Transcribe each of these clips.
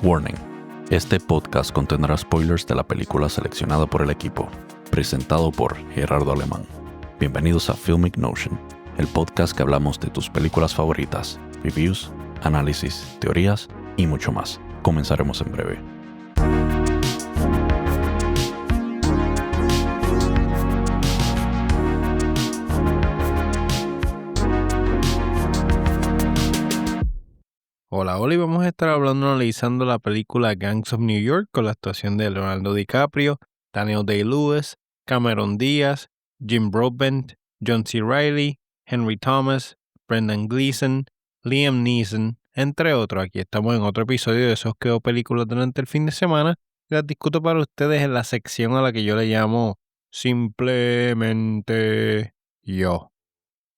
Warning. Este podcast contendrá spoilers de la película seleccionada por el equipo, presentado por Gerardo Alemán. Bienvenidos a Filmic Notion, el podcast que hablamos de tus películas favoritas, reviews, análisis, teorías y mucho más. Comenzaremos en breve. Hola, y vamos a estar analizando la película Gangs of New York con la actuación de Leonardo DiCaprio, Daniel Day-Lewis, Cameron Diaz, Jim Broadbent, John C. Reilly, Henry Thomas, Brendan Gleeson, Liam Neeson, entre otros. Aquí estamos en otro episodio de esos que veo películas durante el fin de semana y las discuto para ustedes en la sección a la que yo le llamo Simplemente Yo.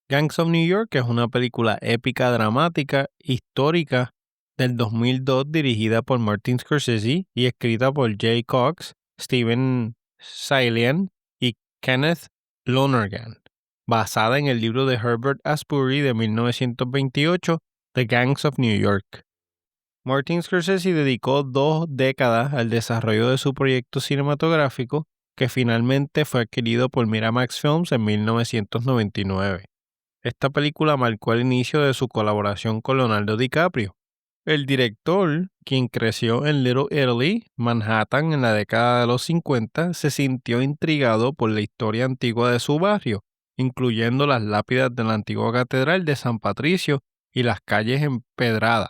Gangs of New York es una película épica, dramática, histórica del 2002 dirigida por Martin Scorsese y escrita por Jay Cox, Steven Salian y Kenneth Lonergan, basada en el libro de Herbert Asbury de 1928, The Gangs of New York. Martin Scorsese dedicó 2 décadas al desarrollo de su proyecto cinematográfico, que finalmente fue adquirido por Miramax Films en 1999. Esta película marcó el inicio de su colaboración con Leonardo DiCaprio. El director, quien creció en Little Italy, Manhattan, en la década de los 50, se sintió intrigado por la historia antigua de su barrio, incluyendo las lápidas de la antigua catedral de San Patricio y las calles empedradas.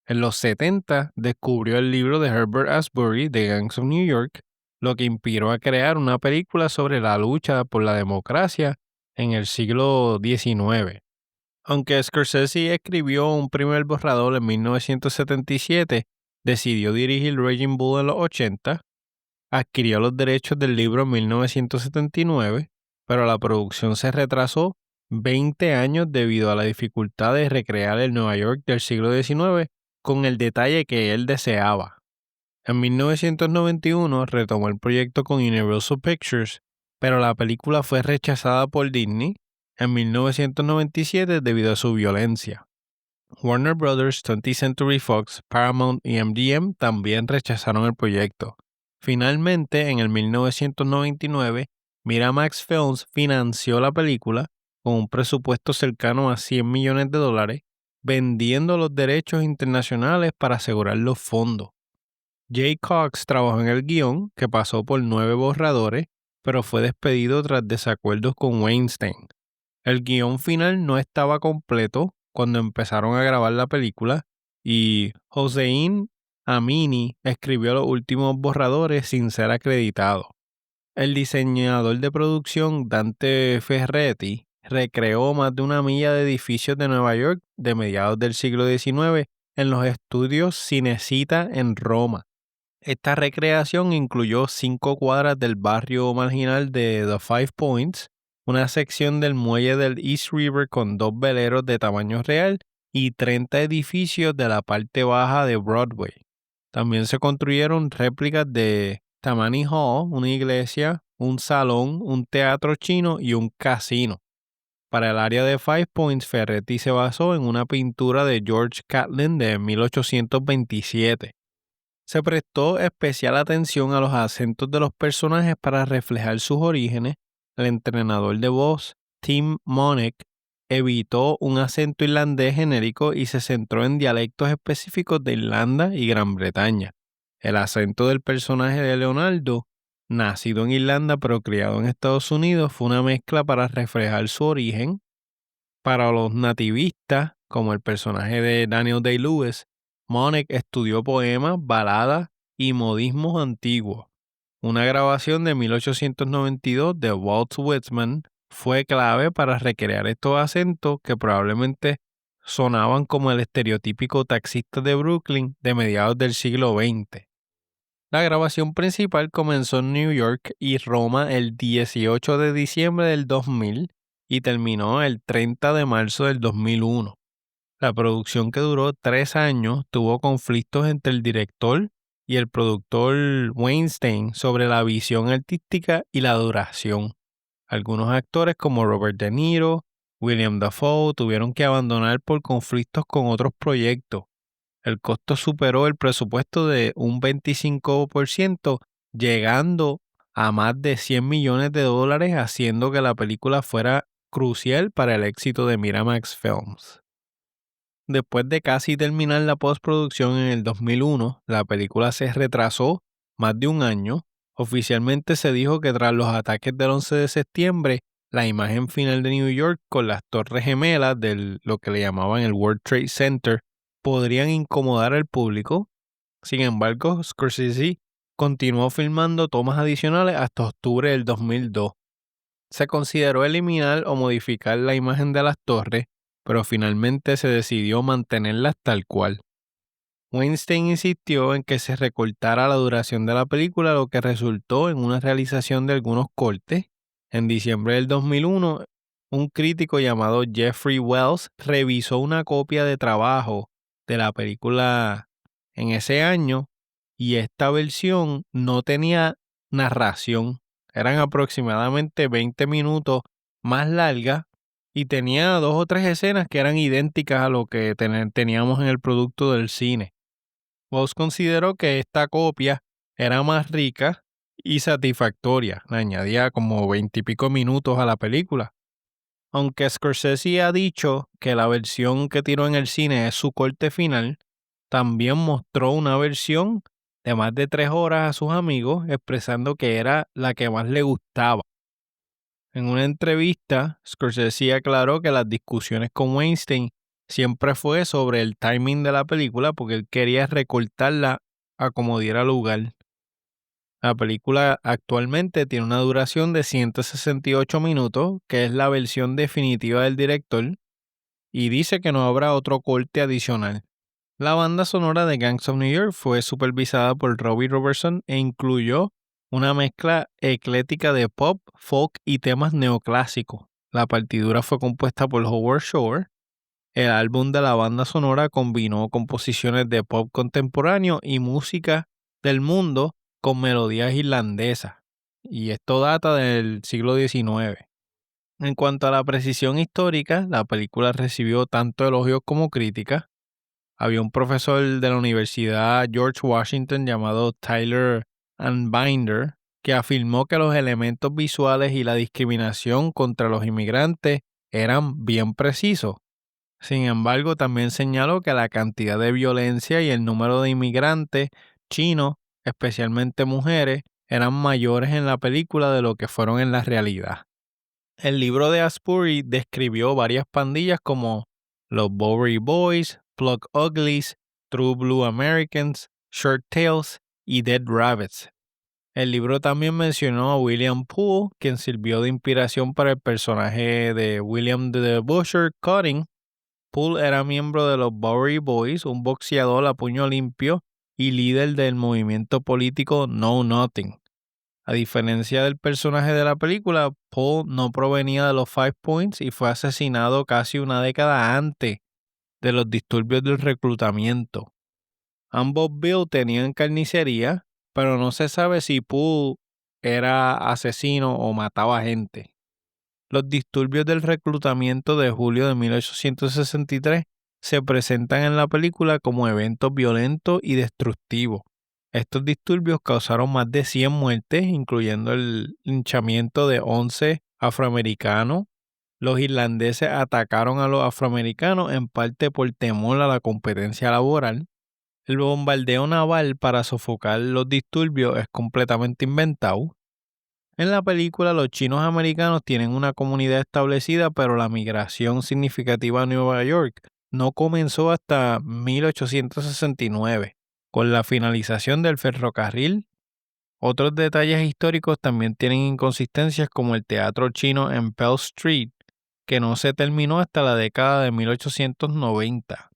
En los 70 descubrió el libro de Herbert Asbury, The Gangs of New York, lo que inspiró a crear una película sobre la lucha por la democracia en el siglo XIX. Aunque Scorsese escribió un primer borrador en 1977, decidió dirigir Raging Bull en los 80, adquirió los derechos del libro en 1979, pero la producción se retrasó 20 años debido a la dificultad de recrear el Nueva York del siglo XIX con el detalle que él deseaba. En 1991 retomó el proyecto con Universal Pictures, pero la película fue rechazada por Disney en 1997 debido a su violencia. Warner Bros., 20th Century Fox, Paramount y MGM también rechazaron el proyecto. Finalmente, en el 1999, Miramax Films financió la película con un presupuesto cercano a $100 millones, vendiendo los derechos internacionales para asegurar los fondos. Jay Cox trabajó en el guión, que pasó por 9 borradores, pero fue despedido tras desacuerdos con Weinstein. El guión final no estaba completo cuando empezaron a grabar la película y Hossein Amini escribió los últimos borradores sin ser acreditado. El diseñador de producción Dante Ferretti recreó más de 1 milla de edificios de Nueva York de mediados del siglo XIX en los estudios Cinecittà en Roma. Esta recreación incluyó 5 cuadras del barrio marginal de The Five Points, una sección del muelle del East River con 2 veleros de tamaño real y 30 edificios de la parte baja de Broadway. También se construyeron réplicas de Tammany Hall, una iglesia, un salón, un teatro chino y un casino. Para el área de Five Points, Ferretti se basó en una pintura de George Catlin de 1827. Se prestó especial atención a los acentos de los personajes para reflejar sus orígenes. El entrenador de voz, Tim Monek, evitó un acento irlandés genérico y se centró en dialectos específicos de Irlanda y Gran Bretaña. El acento del personaje de Leonardo, nacido en Irlanda pero criado en Estados Unidos, fue una mezcla para reflejar su origen. Para los nativistas, como el personaje de Daniel Day-Lewis, Monek estudió poemas, baladas y modismos antiguos. Una grabación de 1892 de Walt Whitman fue clave para recrear estos acentos que probablemente sonaban como el estereotípico taxista de Brooklyn de mediados del siglo XX. La grabación principal comenzó en New York y Roma el 18 de diciembre del 2000 y terminó el 30 de marzo del 2001. La producción, que duró 3 años, tuvo conflictos entre el director y el productor Weinstein sobre la visión artística y la duración. Algunos actores como Robert De Niro, William Dafoe tuvieron que abandonar por conflictos con otros proyectos. El costo superó el presupuesto de un 25%, llegando a más de $100 millones, haciendo que la película fuera crucial para el éxito de Miramax Films. Después de casi terminar la postproducción en el 2001, la película se retrasó más de un año. Oficialmente se dijo que tras los ataques del 11 de septiembre, la imagen final de New York con las torres gemelas de lo que le llamaban el World Trade Center podrían incomodar al público. Sin embargo, Scorsese continuó filmando tomas adicionales hasta octubre del 2002. Se consideró eliminar o modificar la imagen de las torres, pero finalmente se decidió mantenerlas tal cual. Weinstein insistió en que se recortara la duración de la película, lo que resultó en una realización de algunos cortes. En diciembre del 2001, un crítico llamado Jeffrey Wells revisó una copia de trabajo de la película en ese año y esta versión no tenía narración. Eran aproximadamente 20 minutos más largas y tenía 2 o 3 escenas que eran idénticas a lo que teníamos en el producto del cine. Wells consideró que esta copia era más rica y satisfactoria, le añadía como 20 y pico minutos a la película. Aunque Scorsese ha dicho que la versión que tiró en el cine es su corte final, también mostró una versión de más de 3 horas a sus amigos, expresando que era la que más le gustaba. En una entrevista, Scorsese aclaró que las discusiones con Weinstein siempre fue sobre el timing de la película porque él quería recortarla a como diera lugar. La película actualmente tiene una duración de 168 minutos, que es la versión definitiva del director, y dice que no habrá otro corte adicional. La banda sonora de Gangs of New York fue supervisada por Robbie Robertson e incluyó una mezcla eclética de pop, folk y temas neoclásicos. La partitura fue compuesta por Howard Shore. El álbum de la banda sonora combinó composiciones de pop contemporáneo y música del mundo con melodías irlandesas, y esto data del siglo XIX. En cuanto a la precisión histórica, la película recibió tanto elogios como críticas. Había un profesor de la Universidad George Washington llamado Tyler Binder que afirmó que los elementos visuales y la discriminación contra los inmigrantes eran bien precisos. Sin embargo, también señaló que la cantidad de violencia y el número de inmigrantes chinos, especialmente mujeres, eran mayores en la película de lo que fueron en la realidad. El libro de Asbury describió varias pandillas como los Bowery Boys, Plug Uglies, True Blue Americans, Short Tails y Dead Rabbits. El libro también mencionó a William Poole, quien sirvió de inspiración para el personaje de William the Butcher Cutting. Poole era miembro de los Bowery Boys, un boxeador a puño limpio y líder del movimiento político Know Nothing. A diferencia del personaje de la película, Paul no provenía de los Five Points y fue asesinado casi una década antes de los disturbios del reclutamiento. Ambos Bill tenían carnicería, pero no se sabe si Paul era asesino o mataba gente. Los disturbios del reclutamiento de julio de 1863 se presentan en la película como eventos violentos y destructivos. Estos disturbios causaron más de 100 muertes, incluyendo el linchamiento de 11 afroamericanos. Los irlandeses atacaron a los afroamericanos en parte por temor a la competencia laboral. El bombardeo naval para sofocar los disturbios es completamente inventado. En la película, los chinos americanos tienen una comunidad establecida, pero la migración significativa a Nueva York no comenzó hasta 1869, con la finalización del ferrocarril. Otros detalles históricos también tienen inconsistencias, como el teatro chino en Pell Street, que no se terminó hasta la década de 1890.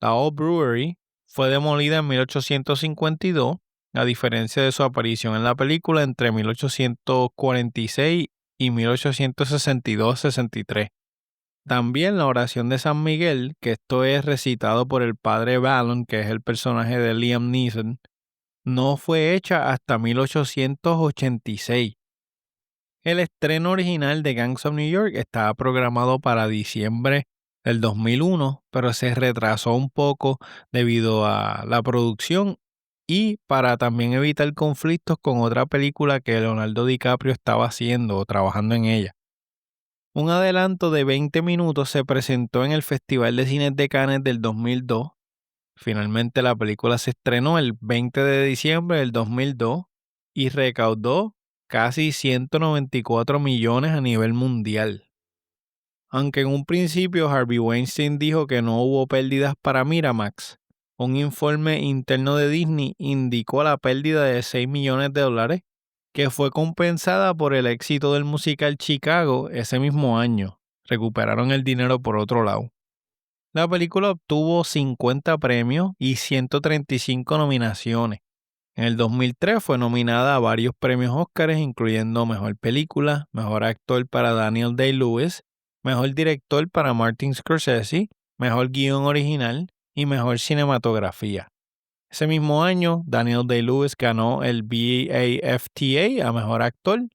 La Old Brewery fue demolida en 1852, a diferencia de su aparición en la película entre 1846 y 1862-63. También la oración de San Miguel, que esto es recitado por el padre Vallon, que es el personaje de Liam Neeson, no fue hecha hasta 1886. El estreno original de Gangs of New York estaba programado para diciembre del 2001, pero se retrasó un poco debido a la producción y para también evitar conflictos con otra película que Leonardo DiCaprio estaba haciendo o trabajando en ella. Un adelanto de 20 minutos se presentó en el Festival de Cines de Cannes del 2002. Finalmente la película se estrenó el 20 de diciembre del 2002 y recaudó casi 194 millones a nivel mundial. Aunque en un principio Harvey Weinstein dijo que no hubo pérdidas para Miramax, un informe interno de Disney indicó la pérdida de 6 millones de dólares que fue compensada por el éxito del musical Chicago ese mismo año. Recuperaron el dinero por otro lado. La película obtuvo 50 premios y 135 nominaciones. En el 2003 fue nominada a varios premios Óscar, incluyendo Mejor Película, Mejor Actor para Daniel Day-Lewis, Mejor Director para Martin Scorsese, Mejor Guión Original y Mejor Cinematografía. Ese mismo año, Daniel Day-Lewis ganó el BAFTA a Mejor Actor.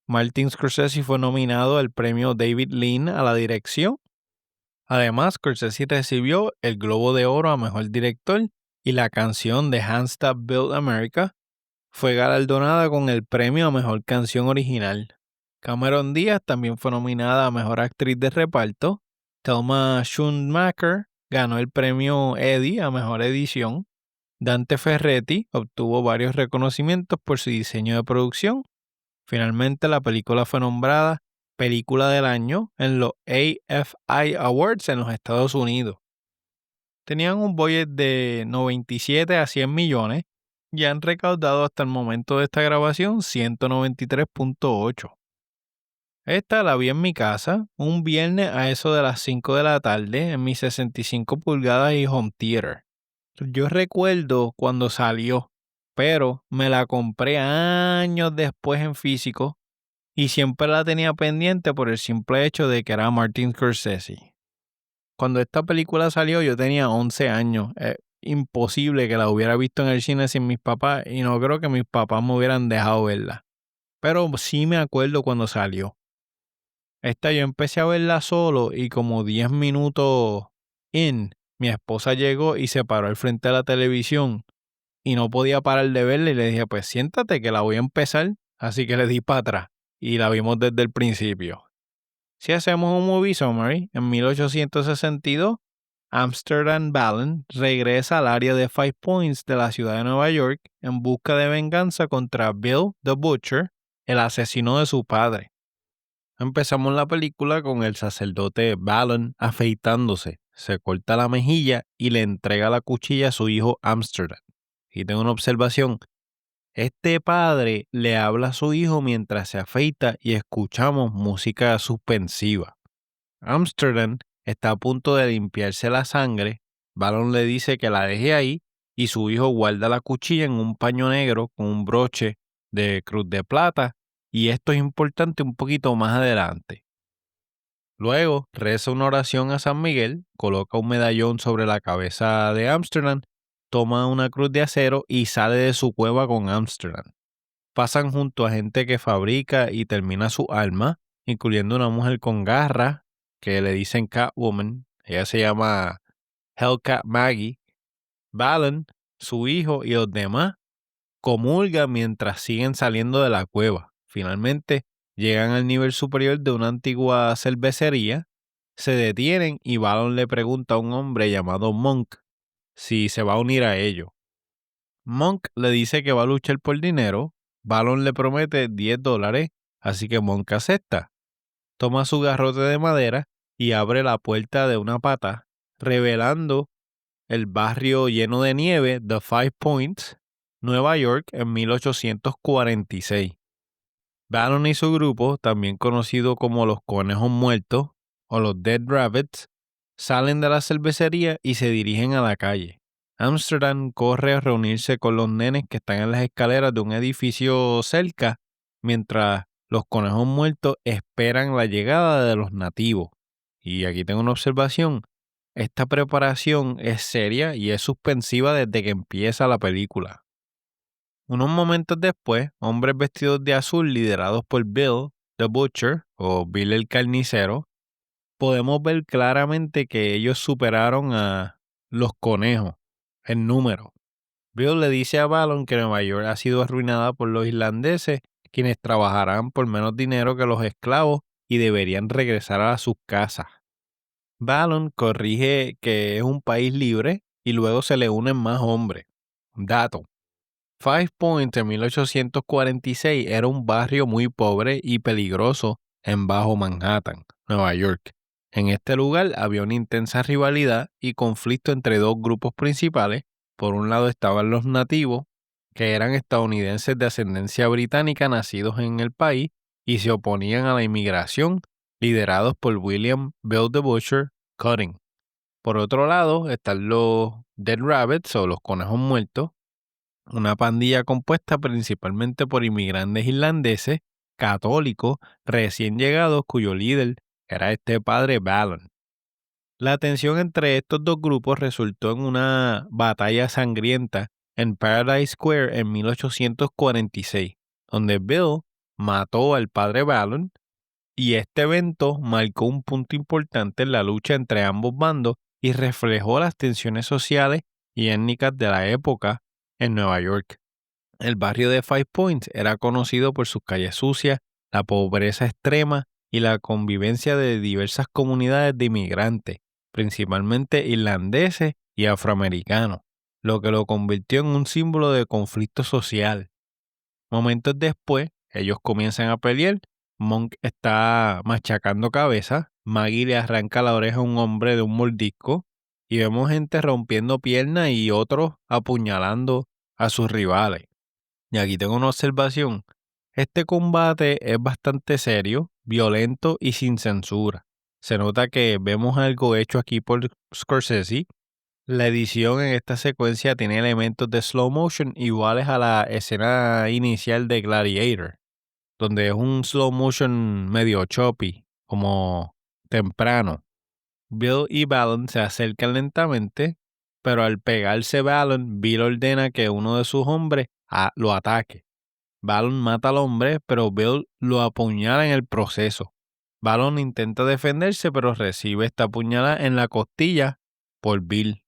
Martin Scorsese fue nominado al premio David Lean a la dirección. Además, Scorsese recibió el Globo de Oro a Mejor Director y la canción de Hands That Built America fue galardonada con el premio a Mejor Canción Original. Cameron Díaz también fue nominada a Mejor Actriz de Reparto. Thelma Schoonmaker ganó el premio Eddie a Mejor Edición. Dante Ferretti obtuvo varios reconocimientos por su diseño de producción. Finalmente, la película fue nombrada Película del Año en los AFI Awards en los Estados Unidos. Tenían un budget de 97 a 100 millones y han recaudado hasta el momento de esta grabación 193.8. Esta la vi en mi casa un viernes a eso de las 5 de la tarde en mi 65 pulgadas y home theater. Yo recuerdo cuando salió, pero me la compré años después en físico y siempre la tenía pendiente por el simple hecho de que era Martin Scorsese. Cuando esta película salió yo tenía 11 años. Es imposible que la hubiera visto en el cine sin mis papás y no creo que mis papás me hubieran dejado verla. Pero sí me acuerdo cuando salió. Esta yo empecé a verla solo y como 10 minutos mi esposa llegó y se paró al frente de la televisión y no podía parar de verla y le dije, pues siéntate que la voy a empezar. Así que le di para atrás y la vimos desde el principio. Si hacemos un movie summary, en 1862, Amsterdam Ballen regresa al área de Five Points de la ciudad de Nueva York en busca de venganza contra Bill the Butcher, el asesino de su padre. Empezamos la película con el sacerdote Ballen afeitándose, se corta la mejilla y le entrega la cuchilla a su hijo Amsterdam. Y tengo una observación. Este padre le habla a su hijo mientras se afeita y escuchamos música suspensiva. Amsterdam está a punto de limpiarse la sangre. Balon le dice que la deje ahí y su hijo guarda la cuchilla en un paño negro con un broche de cruz de plata y esto es importante un poquito más adelante. Luego reza una oración a San Miguel, coloca un medallón sobre la cabeza de Amsterdam, toma una cruz de acero y sale de su cueva con Amsterdam. Pasan junto a gente que fabrica y termina su arma, incluyendo una mujer con garras que le dicen Catwoman. Ella se llama Hellcat Maggie. Balon, su hijo y los demás comulgan mientras siguen saliendo de la cueva. Finalmente llegan al nivel superior de una antigua cervecería, se detienen y Balon le pregunta a un hombre llamado Monk si se va a unir a ellos. Monk le dice que va a luchar por dinero. Balon le promete $10, así que Monk acepta. Toma su garrote de madera y abre la puerta de una pata, revelando el barrio lleno de nieve de Five Points, Nueva York, en 1846. Balon y su grupo, también conocido como los Conejos Muertos o los Dead Rabbits, salen de la cervecería y se dirigen a la calle. Amsterdam corre a reunirse con los nenes que están en las escaleras de un edificio cerca, mientras los conejos muertos esperan la llegada de los nativos. Y aquí tengo una observación. Esta preparación es seria y es suspensiva desde que empieza la película. Unos momentos después, hombres vestidos de azul liderados por Bill the Butcher o Bill el Carnicero podemos ver claramente que ellos superaron a los conejos en número. Bill le dice a Balon que Nueva York ha sido arruinada por los irlandeses, quienes trabajarán por menos dinero que los esclavos y deberían regresar a sus casas. Balon corrige que es un país libre y luego se le unen más hombres. Dato: Five Points en 1846 era un barrio muy pobre y peligroso en Bajo Manhattan, Nueva York. En este lugar había una intensa rivalidad y conflicto entre dos grupos principales. Por un lado estaban los nativos, que eran estadounidenses de ascendencia británica nacidos en el país y se oponían a la inmigración, liderados por William Bill the Butcher Cutting. Por otro lado están los Dead Rabbits o los conejos muertos, una pandilla compuesta principalmente por inmigrantes irlandeses, católicos, recién llegados, cuyo líder era este padre Balon. La tensión entre estos dos grupos resultó en una batalla sangrienta en Paradise Square en 1846, donde Bill mató al padre Balon, y este evento marcó un punto importante en la lucha entre ambos bandos y reflejó las tensiones sociales y étnicas de la época en Nueva York. El barrio de Five Points era conocido por sus calles sucias, la pobreza extrema y la convivencia de diversas comunidades de inmigrantes, principalmente irlandeses y afroamericanos, lo que lo convirtió en un símbolo de conflicto social. Momentos después, ellos comienzan a pelear. Monk está machacando cabeza, Maggie le arranca la oreja a un hombre de un mordisco y vemos gente rompiendo piernas y otros apuñalando a sus rivales. Y aquí tengo una observación. Este combate es bastante serio, violento y sin censura. Se nota que vemos algo hecho aquí por Scorsese. La edición en esta secuencia tiene elementos de slow motion iguales a la escena inicial de Gladiator, donde es un slow motion medio choppy, como temprano. Bill y Balon se acercan lentamente, pero al pegarse Balon, Bill ordena que uno de sus hombres lo ataque. Balon mata al hombre, pero Bill lo apuñala en el proceso. Balon intenta defenderse, pero recibe esta puñalada en la costilla por Bill.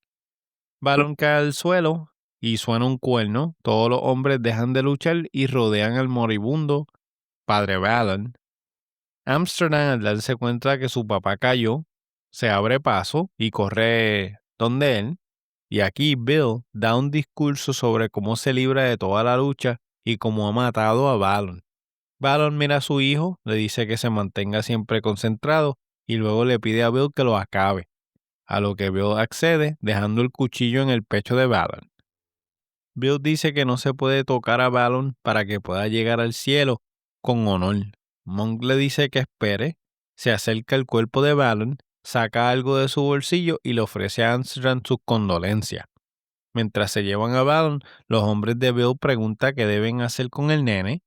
Balon cae al suelo y suena un cuerno. Todos los hombres dejan de luchar y rodean al moribundo padre Balon. Amsterdam, al darse cuenta que su papá cayó, se abre paso y corre donde él. Y aquí Bill da un discurso sobre cómo se libra de toda la lucha y cómo ha matado a Balon. Balon mira a su hijo, le dice que se mantenga siempre concentrado y luego le pide a Bill que lo acabe, a lo que Bill accede, dejando el cuchillo en el pecho de Balon. Bill dice que no se puede tocar a Balon para que pueda llegar al cielo con honor. Monk le dice que espere, se acerca al cuerpo de Balon, saca algo de su bolsillo y le ofrece a Amsterdam sus condolencias. Mientras se llevan a Balon, los hombres de Bill preguntan qué deben hacer con el nene.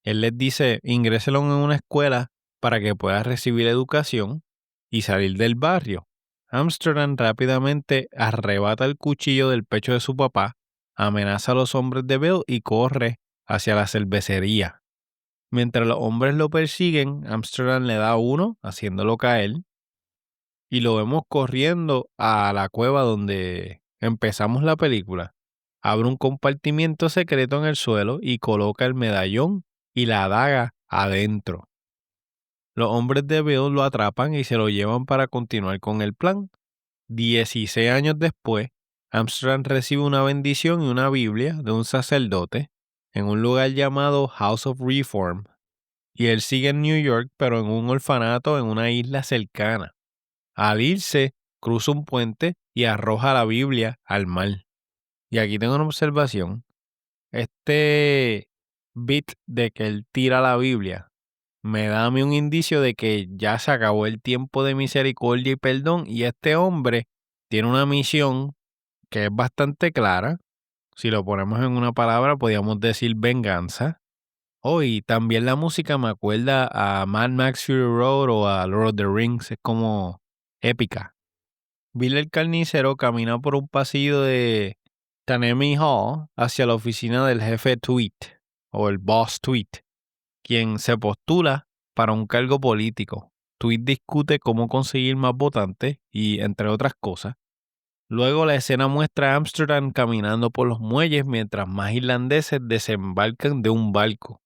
Él les dice: ingréselo en una escuela para que pueda recibir educación y salir del barrio. Amsterdam rápidamente arrebata el cuchillo del pecho de su papá, amenaza a los hombres de Bill y corre hacia la cervecería. Mientras los hombres lo persiguen, Amsterdam le da uno, haciéndolo caer, y lo vemos corriendo a la cueva donde empezamos la película. Abre un compartimiento secreto en el suelo y coloca el medallón y la daga adentro. Los hombres de Bill lo atrapan y se lo llevan para continuar con el plan. 16 años después, Amsterdam recibe una bendición y una Biblia de un sacerdote en un lugar llamado House of Reform, y él sigue en New York, pero en un orfanato en una isla cercana. Al irse, cruza un puente y arroja la Biblia al mar. Y aquí tengo una observación. Este bit de que él tira la Biblia me da a mí un indicio de que ya se acabó el tiempo de misericordia y perdón, y este hombre tiene una misión que es bastante clara. Si lo ponemos en una palabra, podríamos decir venganza. Y también la música me acuerda a Mad Max Fury Road o a Lord of the Rings, es como épica. Bill el carnicero camina por un pasillo de Tammany Hall hacia la oficina del jefe Tweet o el boss Tweet, quien se postula para un cargo político. Tweet discute cómo conseguir más votantes y entre otras cosas. Luego la escena muestra a Amsterdam caminando por los muelles mientras más irlandeses desembarcan de un barco.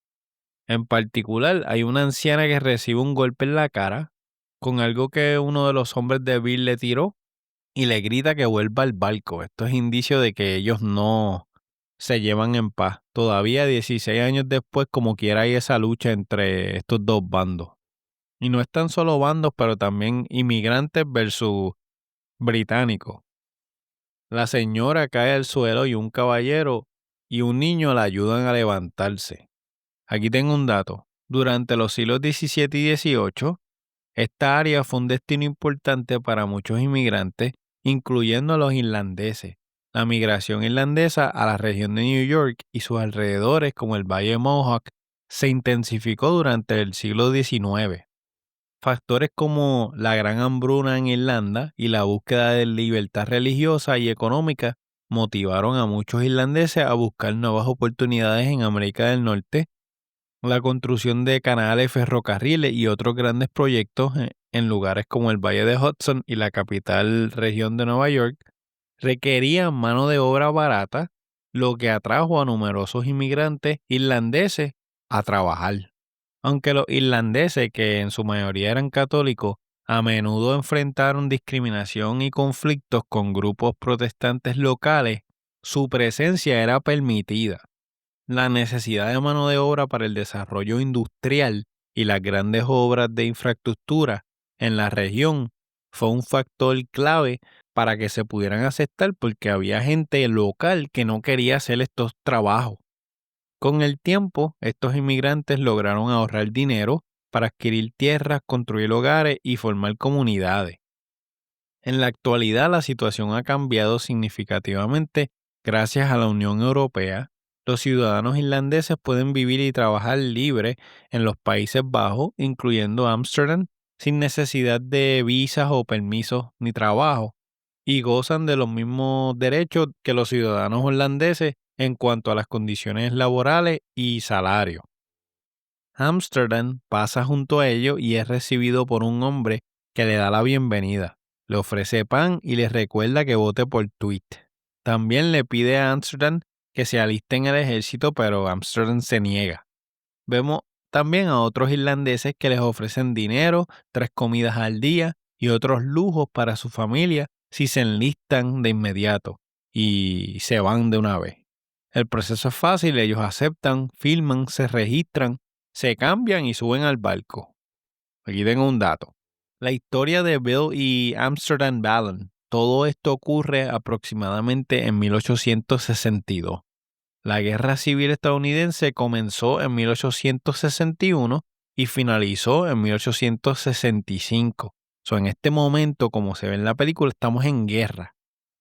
En particular, hay una anciana que recibe un golpe en la cara con algo que uno de los hombres de Bill le tiró y le grita que vuelva al barco. Esto es indicio de que ellos no se llevan en paz. Todavía 16 años después, como quiera, hay esa lucha entre estos dos bandos. Y no es tan solo bandos, pero también inmigrantes versus británicos. La señora cae al suelo y un caballero y un niño la ayudan a levantarse. Aquí tengo un dato. Durante los siglos XVII y XVIII, esta área fue un destino importante para muchos inmigrantes, incluyendo a los irlandeses. La migración irlandesa a la región de New York y sus alrededores, como el Valle Mohawk, se intensificó durante el siglo XIX. Factores como la gran hambruna en Irlanda y la búsqueda de libertad religiosa y económica motivaron a muchos irlandeses a buscar nuevas oportunidades en América del Norte. La construcción de canales, ferrocarriles y otros grandes proyectos en lugares como el Valle de Hudson y la capital región de Nueva York requerían mano de obra barata, lo que atrajo a numerosos inmigrantes irlandeses a trabajar. Aunque los irlandeses, que en su mayoría eran católicos, a menudo enfrentaron discriminación y conflictos con grupos protestantes locales, su presencia era permitida. La necesidad de mano de obra para el desarrollo industrial y las grandes obras de infraestructura en la región fue un factor clave para que se pudieran aceptar porque había gente local que no quería hacer estos trabajos. Con el tiempo, estos inmigrantes lograron ahorrar dinero para adquirir tierras, construir hogares y formar comunidades. En la actualidad, la situación ha cambiado significativamente gracias a la Unión Europea. Los ciudadanos irlandeses pueden vivir y trabajar libres en los Países Bajos, incluyendo Ámsterdam, sin necesidad de visas o permisos ni trabajo, y gozan de los mismos derechos que los ciudadanos holandeses en cuanto a las condiciones laborales y salario. Amsterdam pasa junto a ellos y es recibido por un hombre que le da la bienvenida, le ofrece pan y le recuerda que vote por Tweet. También le pide a Amsterdam que se aliste en el ejército, pero Amsterdam se niega. Vemos también a otros irlandeses que les ofrecen dinero, 3 comidas al día y otros lujos para su familia si se enlistan de inmediato y se van de una vez. El proceso es fácil, ellos aceptan, firman, se registran, se cambian y suben al barco. Aquí tengo un dato. La historia de Bill y Amsterdam Balance. Todo esto ocurre aproximadamente en 1862. La Guerra Civil estadounidense comenzó en 1861 y finalizó en 1865. En este momento, como se ve en la película, estamos en guerra.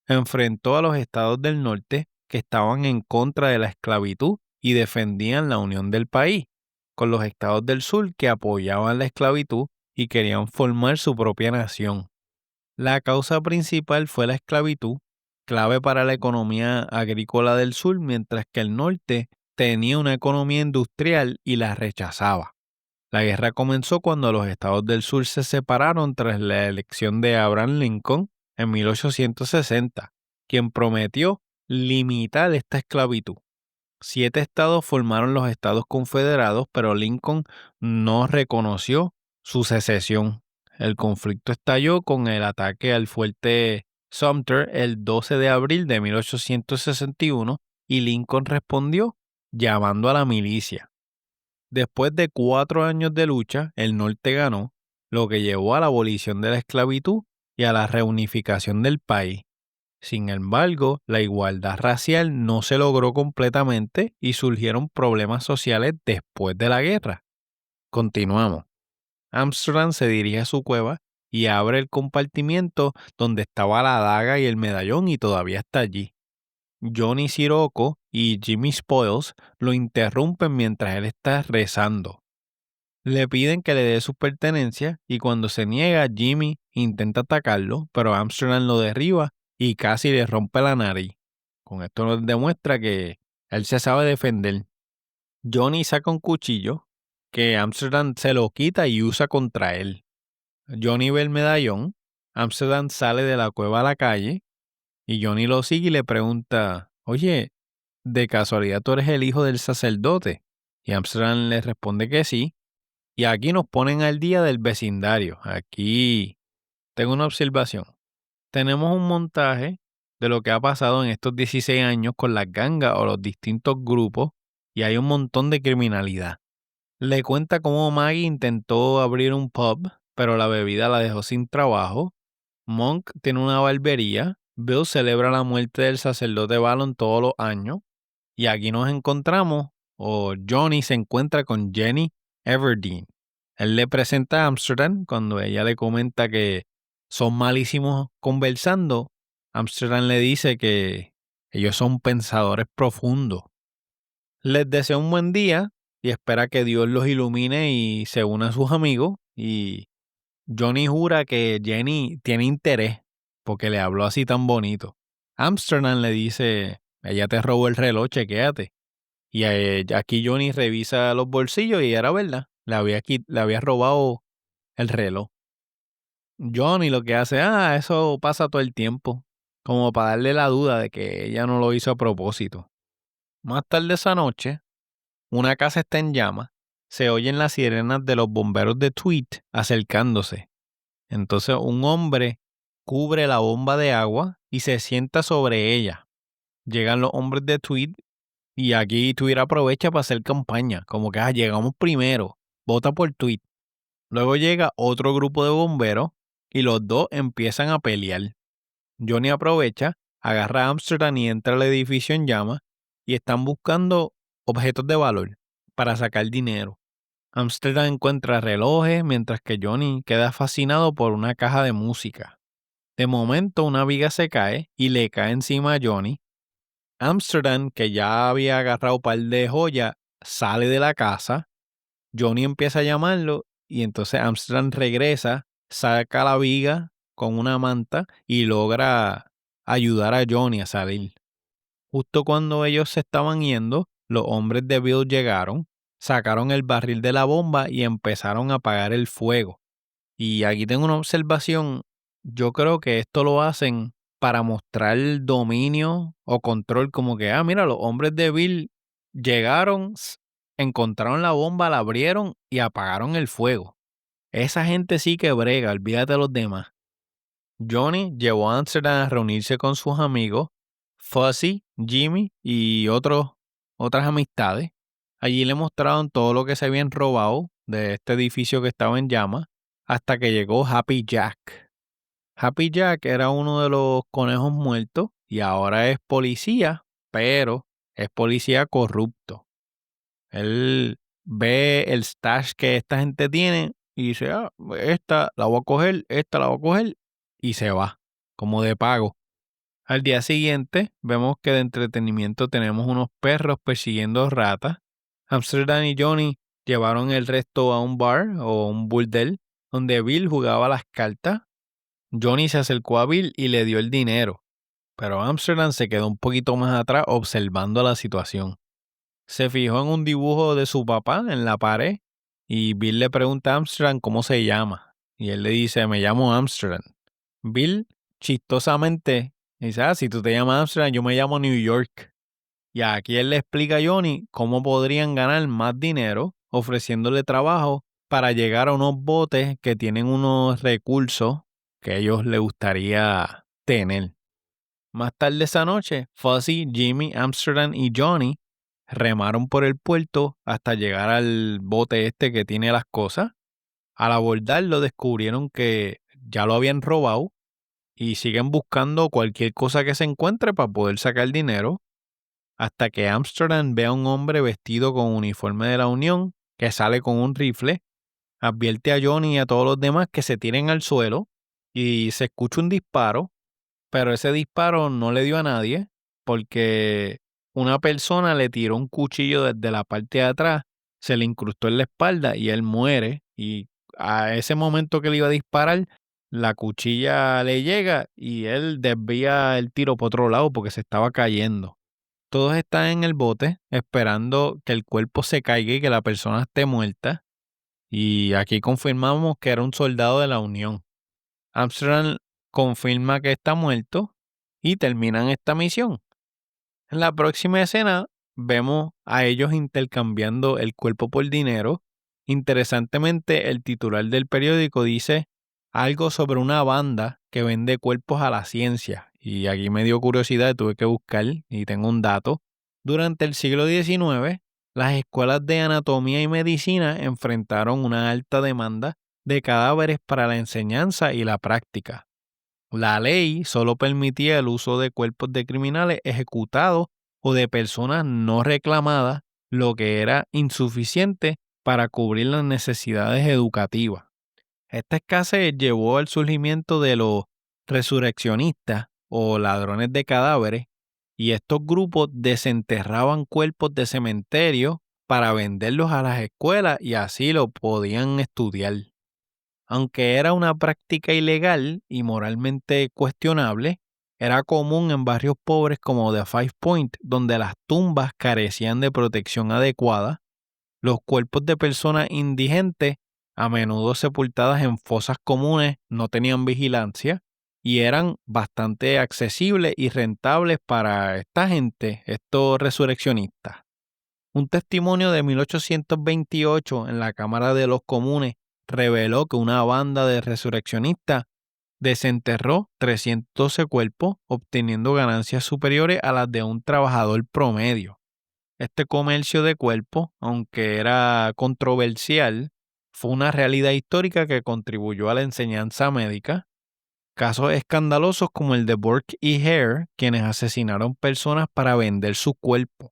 Enfrentó a los estados del norte que estaban en contra de la esclavitud y defendían la unión del país, con los estados del sur que apoyaban la esclavitud y querían formar su propia nación. La causa principal fue la esclavitud, clave para la economía agrícola del sur, mientras que el norte tenía una economía industrial y la rechazaba. La guerra comenzó cuando los estados del sur se separaron tras la elección de Abraham Lincoln en 1860, quien prometió limitar esta esclavitud. 7 estados formaron los Estados Confederados, pero Lincoln no reconoció su secesión. El conflicto estalló con el ataque al fuerte Sumter el 12 de abril de 1861 y Lincoln respondió llamando a la milicia. Después de 4 años de lucha, el norte ganó, lo que llevó a la abolición de la esclavitud y a la reunificación del país. Sin embargo, la igualdad racial no se logró completamente y surgieron problemas sociales después de la guerra. Continuamos. Amsterdam se dirige a su cueva y abre el compartimiento donde estaba la daga y el medallón y todavía está allí. Johnny Sirocco y Jimmy Spoils lo interrumpen mientras él está rezando. Le piden que le dé sus pertenencias y cuando se niega, Jimmy intenta atacarlo, pero Amsterdam lo derriba y casi le rompe la nariz. Con esto nos demuestra que él se sabe defender. Johnny saca un cuchillo que Amsterdam se lo quita y usa contra él. Johnny ve el medallón, Amsterdam sale de la cueva a la calle y Johnny lo sigue y le pregunta, oye, ¿de casualidad tú eres el hijo del sacerdote? Y Amsterdam le responde que sí. Y aquí nos ponen al día del vecindario. Aquí tengo una observación. Tenemos un montaje de lo que ha pasado en estos 16 años con las gangas o los distintos grupos y hay un montón de criminalidad. Le cuenta cómo Maggie intentó abrir un pub, pero la bebida la dejó sin trabajo. Monk tiene una barbería. Bill celebra la muerte del sacerdote Valon todos los años. Y aquí nos encontramos, o Johnny se encuentra con Jenny Everdeen. Él le presenta a Amsterdam cuando ella le comenta que son malísimos conversando. Amsterdam le dice que ellos son pensadores profundos. Les desea un buen día y espera que Dios los ilumine y se una a sus amigos. Y Johnny jura que Jenny tiene interés porque le habló así tan bonito. Amsterdam le dice, ella te robó el reloj, chequéate. Y aquí Johnny revisa los bolsillos y era verdad, le había robado el reloj. Johnny lo que hace, eso pasa todo el tiempo, como para darle la duda de que ella no lo hizo a propósito. Más tarde esa noche, una casa está en llamas, se oyen las sirenas de los bomberos de Tweed acercándose. Entonces un hombre cubre la bomba de agua y se sienta sobre ella. Llegan los hombres de Tweed y aquí Tweed aprovecha para hacer campaña, como que llegamos primero, vota por Tweed. Luego llega otro grupo de bomberos y los dos empiezan a pelear. Johnny aprovecha, agarra a Amsterdam y entra al edificio en llamas y están buscando objetos de valor para sacar dinero. Amsterdam encuentra relojes mientras que Johnny queda fascinado por una caja de música. De momento una viga se cae y le cae encima a Johnny. Amsterdam, que ya había agarrado un par de joyas, sale de la casa. Johnny empieza a llamarlo y entonces Amsterdam regresa, saca la viga con una manta y logra ayudar a Johnny a salir. Justo cuando ellos se estaban yendo, los hombres de Bill llegaron, sacaron el barril de la bomba y empezaron a apagar el fuego. Y aquí tengo una observación. Yo creo que esto lo hacen para mostrar dominio o control, como que, mira, los hombres de Bill llegaron, encontraron la bomba, la abrieron y apagaron el fuego. Esa gente sí que brega, olvídate de los demás. Johnny llevó a Amsterdam a reunirse con sus amigos, Fuzzy, Jimmy y otras amistades. Allí le mostraron todo lo que se habían robado de este edificio que estaba en llamas hasta que llegó Happy Jack. Happy Jack era uno de los conejos muertos y ahora es policía, pero es policía corrupto. Él ve el stash que esta gente tiene y dice, esta la voy a coger, esta la voy a coger y se va, como de pago. Al día siguiente vemos que de entretenimiento tenemos unos perros persiguiendo ratas. Amsterdam y Johnny llevaron el resto a un bar o un burdel donde Bill jugaba las cartas. Johnny se acercó a Bill y le dio el dinero, pero Amsterdam se quedó un poquito más atrás observando la situación. Se fijó en un dibujo de su papá en la pared y Bill le pregunta a Amsterdam cómo se llama. Y él le dice, me llamo Amsterdam. Bill, chistosamente, dice, si tú te llamas Amsterdam, yo me llamo New York. Y aquí él le explica a Johnny cómo podrían ganar más dinero ofreciéndole trabajo para llegar a unos botes que tienen unos recursos que a ellos les gustaría tener. Más tarde esa noche, Fuzzy, Jimmy, Amsterdam y Johnny remaron por el puerto hasta llegar al bote este que tiene las cosas. Al abordarlo descubrieron que ya lo habían robado y siguen buscando cualquier cosa que se encuentre para poder sacar dinero, hasta que Amsterdam ve a un hombre vestido con uniforme de la Unión que sale con un rifle, advierte a Johnny y a todos los demás que se tiren al suelo y se escucha un disparo, pero ese disparo no le dio a nadie porque una persona le tiró un cuchillo desde la parte de atrás, se le incrustó en la espalda y él muere. Y a ese momento que le iba a disparar, la cuchilla le llega y él desvía el tiro por otro lado porque se estaba cayendo. Todos están en el bote esperando que el cuerpo se caiga y que la persona esté muerta. y aquí confirmamos que era un soldado de la Unión. Amsterdam confirma que está muerto y terminan esta misión. En la próxima escena vemos a ellos intercambiando el cuerpo por dinero. Interesantemente, el titular del periódico dice algo sobre una banda que vende cuerpos a la ciencia. Y aquí me dio curiosidad, tuve que buscar y tengo un dato. Durante el siglo XIX, las escuelas de anatomía y medicina enfrentaron una alta demanda de cadáveres para la enseñanza y la práctica. La ley solo permitía el uso de cuerpos de criminales ejecutados o de personas no reclamadas, lo que era insuficiente para cubrir las necesidades educativas. Esta escasez llevó al surgimiento de los resurreccionistas o ladrones de cadáveres, y estos grupos desenterraban cuerpos de cementerio para venderlos a las escuelas y así lo podían estudiar. Aunque era una práctica ilegal y moralmente cuestionable, era común en barrios pobres como The Five Point, donde las tumbas carecían de protección adecuada. Los cuerpos de personas indigentes, a menudo sepultadas en fosas comunes, no tenían vigilancia y eran bastante accesibles y rentables para esta gente, estos resurreccionistas. Un testimonio de 1828 en la Cámara de los Comunes reveló que una banda de resurreccionistas desenterró 312 cuerpos, obteniendo ganancias superiores a las de un trabajador promedio. Este comercio de cuerpos, aunque era controversial, fue una realidad histórica que contribuyó a la enseñanza médica. Casos escandalosos como el de Burke y Hare, quienes asesinaron personas para vender su cuerpo,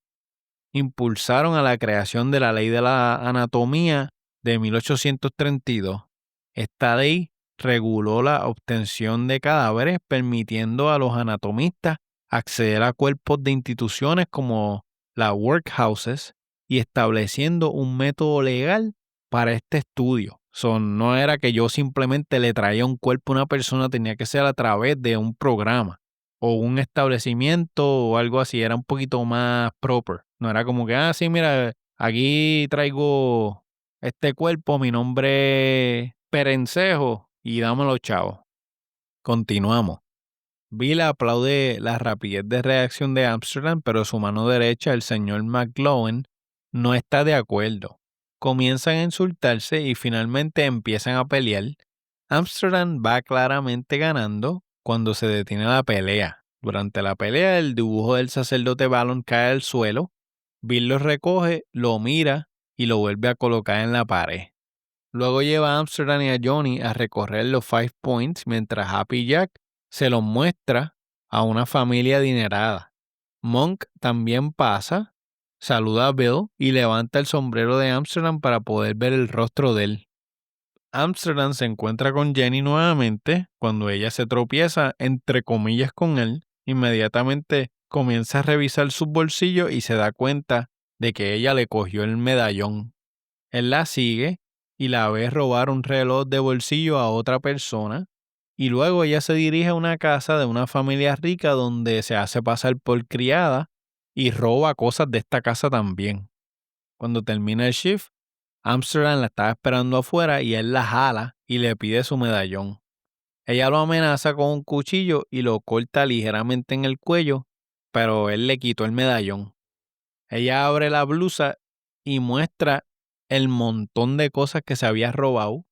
impulsaron a la creación de la Ley de la Anatomía de 1832. Esta ley reguló la obtención de cadáveres, permitiendo a los anatomistas acceder a cuerpos de instituciones como las workhouses y estableciendo un método legal para este estudio. No era que yo simplemente le traía un cuerpo a una persona, tenía que ser a través de un programa o un establecimiento o algo así, era un poquito más proper. No era como que, sí, mira, aquí traigo este cuerpo, mi nombre es Perencejo y dámelo, chavo. Continuamos. Bill aplaude la rapidez de reacción de Amsterdam, pero su mano derecha, el señor McLowen, no está de acuerdo. Comienzan a insultarse y finalmente empiezan a pelear. Amsterdam va claramente ganando cuando se detiene la pelea. Durante la pelea, el dibujo del sacerdote Balon cae al suelo. Bill lo recoge, lo mira y lo vuelve a colocar en la pared. Luego lleva a Amsterdam y a Johnny a recorrer los Five Points mientras Happy Jack se los muestra a una familia adinerada. Monk también pasa, saluda a Bill y levanta el sombrero de Amsterdam para poder ver el rostro de él. Amsterdam se encuentra con Jenny nuevamente. Cuando ella se tropieza, entre comillas, con él, inmediatamente comienza a revisar sus bolsillos y se da cuenta de que ella le cogió el medallón. Él la sigue y la ve robar un reloj de bolsillo a otra persona, y luego ella se dirige a una casa de una familia rica donde se hace pasar por criada y roba cosas de esta casa también. Cuando termina el shift, Amsterdam la estaba esperando afuera y él la jala y le pide su medallón. Ella lo amenaza con un cuchillo y lo corta ligeramente en el cuello, pero él le quitó el medallón. Ella abre la blusa y muestra el montón de cosas que se había robado.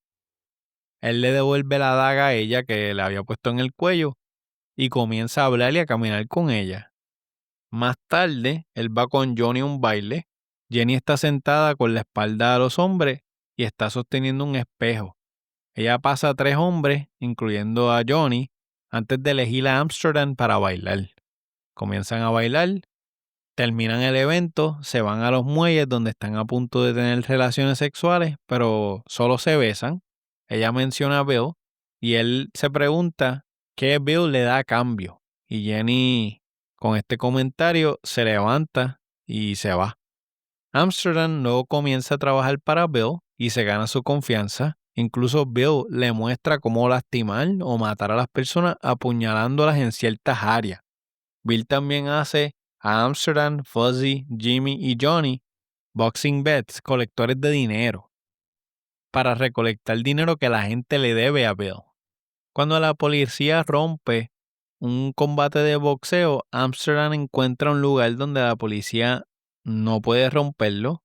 Él le devuelve la daga a ella que le había puesto en el cuello y comienza a hablar y a caminar con ella. Más tarde, él va con Johnny a un baile. Jenny está sentada con la espalda a los hombres y está sosteniendo un espejo. Ella pasa a 3 hombres, incluyendo a Johnny, antes de elegir a Amsterdam para bailar. Comienzan a bailar, terminan el evento, se van a los muelles donde están a punto de tener relaciones sexuales, pero solo se besan. Ella menciona a Bill y él se pregunta qué Bill le da a cambio. Y Jenny, con este comentario, se levanta y se va. Amsterdam luego comienza a trabajar para Bill y se gana su confianza. Incluso Bill le muestra cómo lastimar o matar a las personas apuñalándolas en ciertas áreas. Bill también hace a Amsterdam, Fuzzy, Jimmy y Johnny boxing bets, colectores de dinero. para recolectar dinero que la gente le debe a Bill. Cuando la policía rompe un combate de boxeo, Amsterdam encuentra un lugar donde la policía no puede romperlo.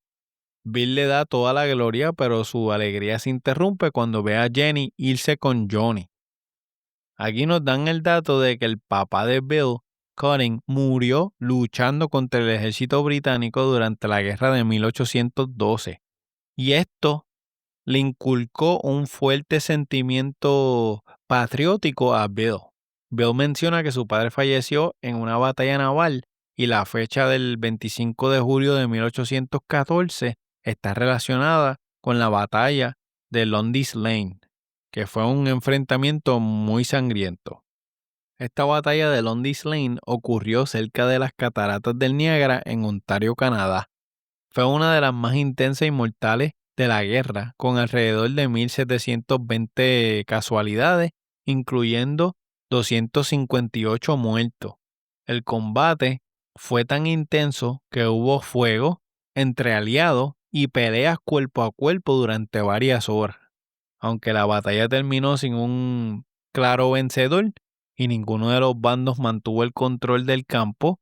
Bill le da toda la gloria, pero su alegría se interrumpe cuando ve a Jenny irse con Johnny. Aquí nos dan el dato de que el papá de Bill, Cutting, murió luchando contra el ejército británico durante la guerra de 1812. Y esto le inculcó un fuerte sentimiento patriótico a Bill. Bill menciona que su padre falleció en una batalla naval y la fecha del 25 de julio de 1814 está relacionada con la batalla de Lundy's Lane, que fue un enfrentamiento muy sangriento. Esta batalla de Lundy's Lane ocurrió cerca de las cataratas del Niágara en Ontario, Canadá. Fue una de las más intensas y mortales de la guerra, con alrededor de 1,720 casualidades, incluyendo 258 muertos. El combate fue tan intenso que hubo fuego entre aliados y peleas cuerpo a cuerpo durante varias horas. Aunque la batalla terminó sin un claro vencedor y ninguno de los bandos mantuvo el control del campo,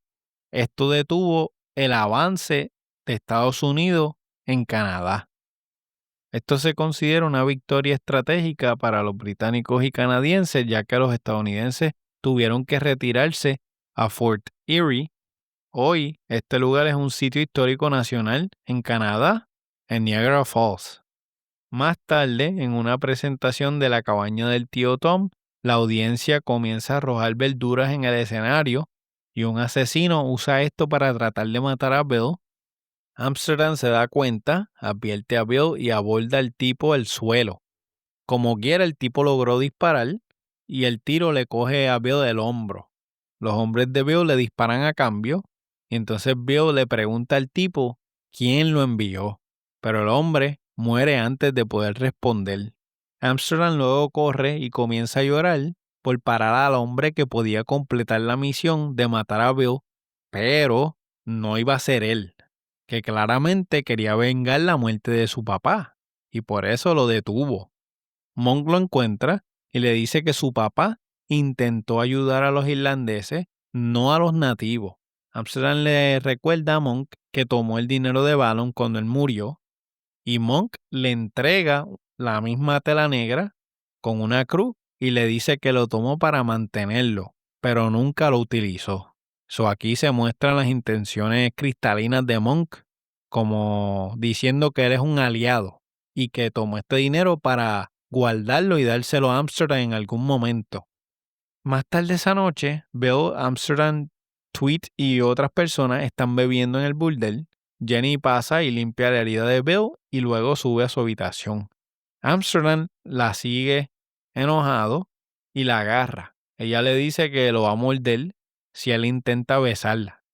esto detuvo el avance de Estados Unidos en Canadá. Esto se considera una victoria estratégica para los británicos y canadienses, ya que los estadounidenses tuvieron que retirarse a Fort Erie. Hoy, este lugar es un sitio histórico nacional en Canadá, en Niagara Falls. Más tarde, en una presentación de la cabaña del tío Tom, la audiencia comienza a arrojar verduras en el escenario y un asesino usa esto para tratar de matar a Bill. Amsterdam se da cuenta, advierte a Bill y aborda al tipo al suelo. Como quiera, el tipo logró disparar y el tiro le coge a Bill el hombro. Los hombres de Bill le disparan a cambio y entonces Bill le pregunta al tipo quién lo envió, pero el hombre muere antes de poder responder. Amsterdam luego corre y comienza a llorar por parar al hombre que podía completar la misión de matar a Bill, pero no iba a ser él, que claramente quería vengar la muerte de su papá y por eso lo detuvo. Monk lo encuentra y le dice que su papá intentó ayudar a los irlandeses, no a los nativos. Amsterdam le recuerda a Monk que tomó el dinero de Ballon cuando él murió y Monk le entrega la misma tela negra con una cruz y le dice que lo tomó para mantenerlo, pero nunca lo utilizó. Aquí se muestran las intenciones cristalinas de Monk, como diciendo que él es un aliado y que tomó este dinero para guardarlo y dárselo a Amsterdam en algún momento. Más tarde esa noche, veo Amsterdam, Tweet y otras personas están bebiendo en el burdel. Jenny pasa y limpia la herida de Bill y luego sube a su habitación. Amsterdam la sigue enojado y la agarra. Ella le dice que lo va a morder si él intenta besarla.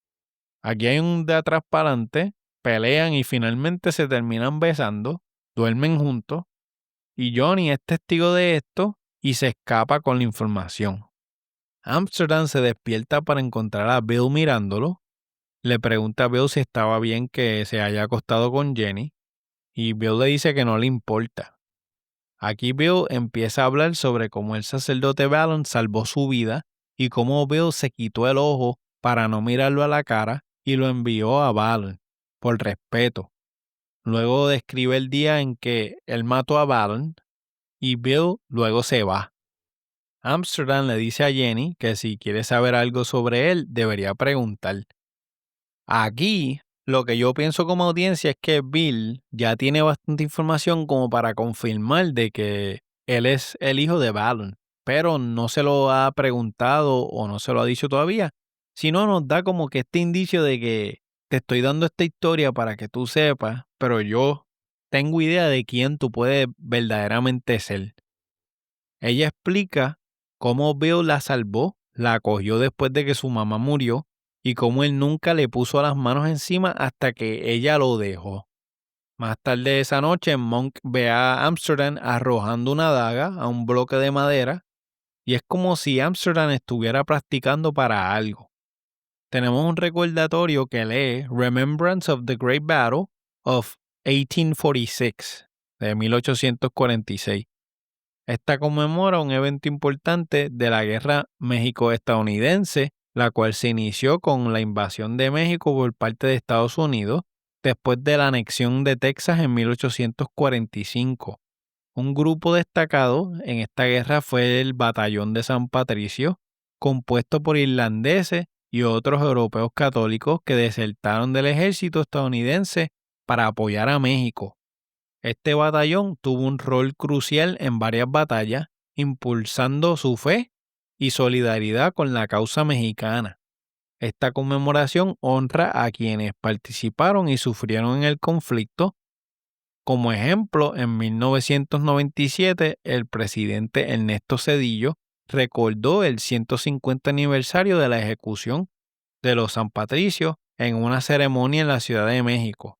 Aquí hay un de atrás para adelante, pelean y finalmente se terminan besando, duermen juntos y Johnny es testigo de esto y se escapa con la información. Amsterdam se despierta para encontrar a Bill mirándolo. Le pregunta a Bill si estaba bien que se haya acostado con Jenny y Bill le dice que no le importa. Aquí Bill empieza a hablar sobre cómo el sacerdote Ballon salvó su vida y cómo Bill se quitó el ojo para no mirarlo a la cara y lo envió a Ballon por respeto. Luego describe el día en que él mató a Ballon y Bill luego se va. Amsterdam le dice a Jenny que si quiere saber algo sobre él, debería preguntar. Aquí, lo que yo pienso como audiencia es que Bill ya tiene bastante información como para confirmar de que él es el hijo de Ballon, pero no se lo ha preguntado o no se lo ha dicho todavía, sino nos da como que este indicio de que te estoy dando esta historia para que tú sepas, pero yo tengo idea de quién tú puedes verdaderamente ser. Ella explica cómo Bill la salvó, la acogió después de que su mamá murió y cómo él nunca le puso las manos encima hasta que ella lo dejó. Más tarde esa noche, Monk ve a Amsterdam arrojando una daga a un bloque de madera y es como si Amsterdam estuviera practicando para algo. Tenemos un recordatorio que lee Remembrance of the Great Battle of 1846, de 1846. Esta conmemora un evento importante de la Guerra México-estadounidense, la cual se inició con la invasión de México por parte de Estados Unidos después de la anexión de Texas en 1845. Un grupo destacado en esta guerra fue el Batallón de San Patricio, compuesto por irlandeses y otros europeos católicos que desertaron del ejército estadounidense para apoyar a México. Este batallón tuvo un rol crucial en varias batallas, impulsando su fe y solidaridad con la causa mexicana. Esta conmemoración honra a quienes participaron y sufrieron en el conflicto. Como ejemplo, en 1997, el presidente Ernesto Zedillo recordó el 150 aniversario de la ejecución de los San Patricios en una ceremonia en la Ciudad de México.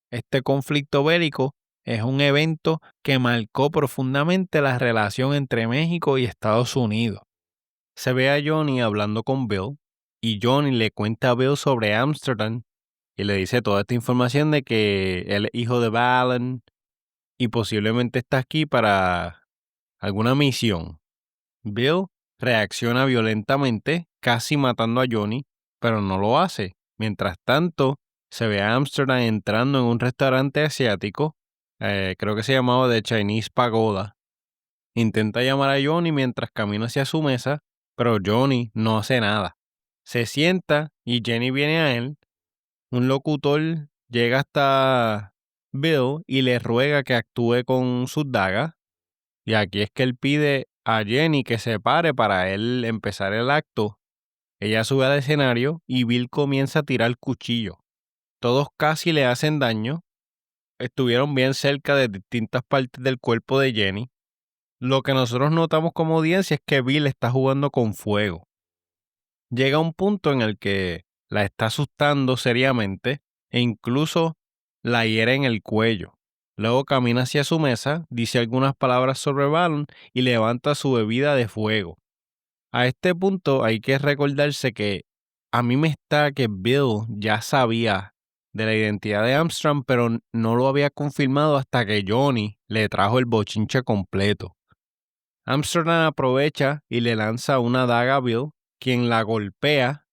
Este conflicto bélico es un evento que marcó profundamente la relación entre México y Estados Unidos. Se ve a Johnny hablando con Bill y Johnny le cuenta a Bill sobre Ámsterdam y le dice toda esta información de que él es hijo de Valen y posiblemente está aquí para alguna misión. Bill reacciona violentamente, casi matando a Johnny, pero no lo hace. Mientras tanto, se ve a Ámsterdam entrando en un restaurante asiático, creo que se llamaba The Chinese Pagoda. Intenta llamar a Johnny mientras camina hacia su mesa, pero Johnny no hace nada. Se sienta y Jenny viene a él. Un locutor llega hasta Bill y le ruega que actúe con sus dagas. Y aquí es que él pide a Jenny que se pare para él empezar el acto. Ella sube al escenario y Bill comienza a tirar cuchillo. Todos casi le hacen daño. Estuvieron bien cerca de distintas partes del cuerpo de Jenny. Lo que nosotros notamos como audiencia es que Bill está jugando con fuego. Llega un punto en el que la está asustando seriamente e incluso la hiere en el cuello. Luego camina hacia su mesa, dice algunas palabras sobre Valen y levanta su bebida de fuego. A este punto hay que recordarse que a mí me está que Bill ya sabía de la identidad de Armstrong, pero no lo había confirmado hasta que Johnny le trajo el bochinche completo. Armstrong aprovecha y le lanza una daga a Bill, quien la golpea,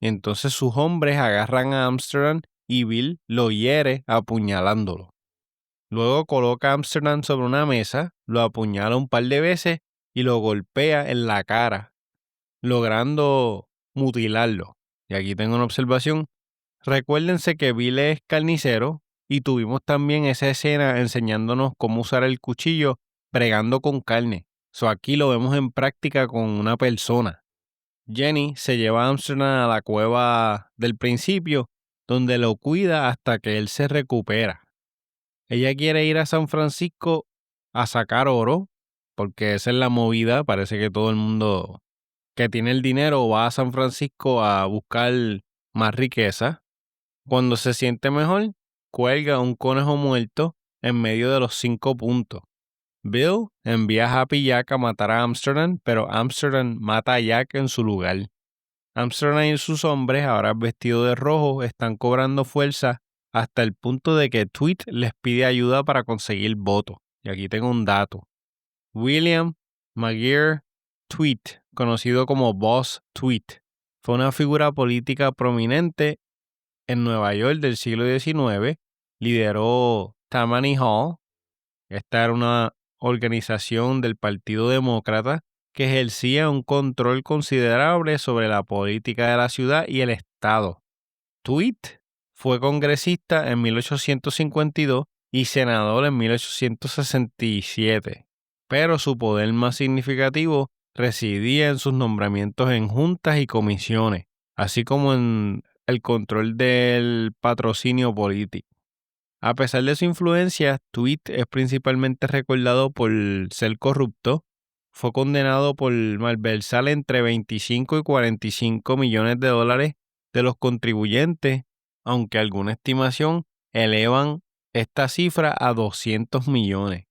y entonces sus hombres agarran a Armstrong y Bill lo hiere apuñalándolo. Luego coloca a Armstrong sobre una mesa, lo apuñala un par de veces y lo golpea en la cara, logrando mutilarlo. Y aquí tengo una observación. Recuérdense que Bill es carnicero y tuvimos también esa escena enseñándonos cómo usar el cuchillo bregando con carne. Aquí lo vemos en práctica con una persona. Jenny se lleva a Armstrong a la cueva del principio, donde lo cuida hasta que él se recupera. Ella quiere ir a San Francisco a sacar oro, porque esa es la movida. Parece que todo el mundo que tiene el dinero va a San Francisco a buscar más riqueza. Cuando se siente mejor, cuelga un conejo muerto en medio de los 5 puntos. Bill envía a Happy Jack a matar a Amsterdam, pero Amsterdam mata a Jack en su lugar. Amsterdam y sus hombres, ahora vestidos de rojo, están cobrando fuerza hasta el punto de que Tweet les pide ayuda para conseguir votos. Y aquí tengo un dato. William McGeer Tweet, conocido como Boss Tweet, fue una figura política prominente en Nueva York del siglo XIX. Lideró Tammany Hall. Esta era una organización del Partido Demócrata que ejercía un control considerable sobre la política de la ciudad y el estado. Tweet fue congresista en 1852 y senador en 1867, pero su poder más significativo residía en sus nombramientos en juntas y comisiones, así como en el control del patrocinio político. A pesar de su influencia, Tweet es principalmente recordado por ser corrupto. Fue condenado por malversar entre 25 y 45 millones de dólares de los contribuyentes, aunque alguna estimación elevan esta cifra a 200 millones.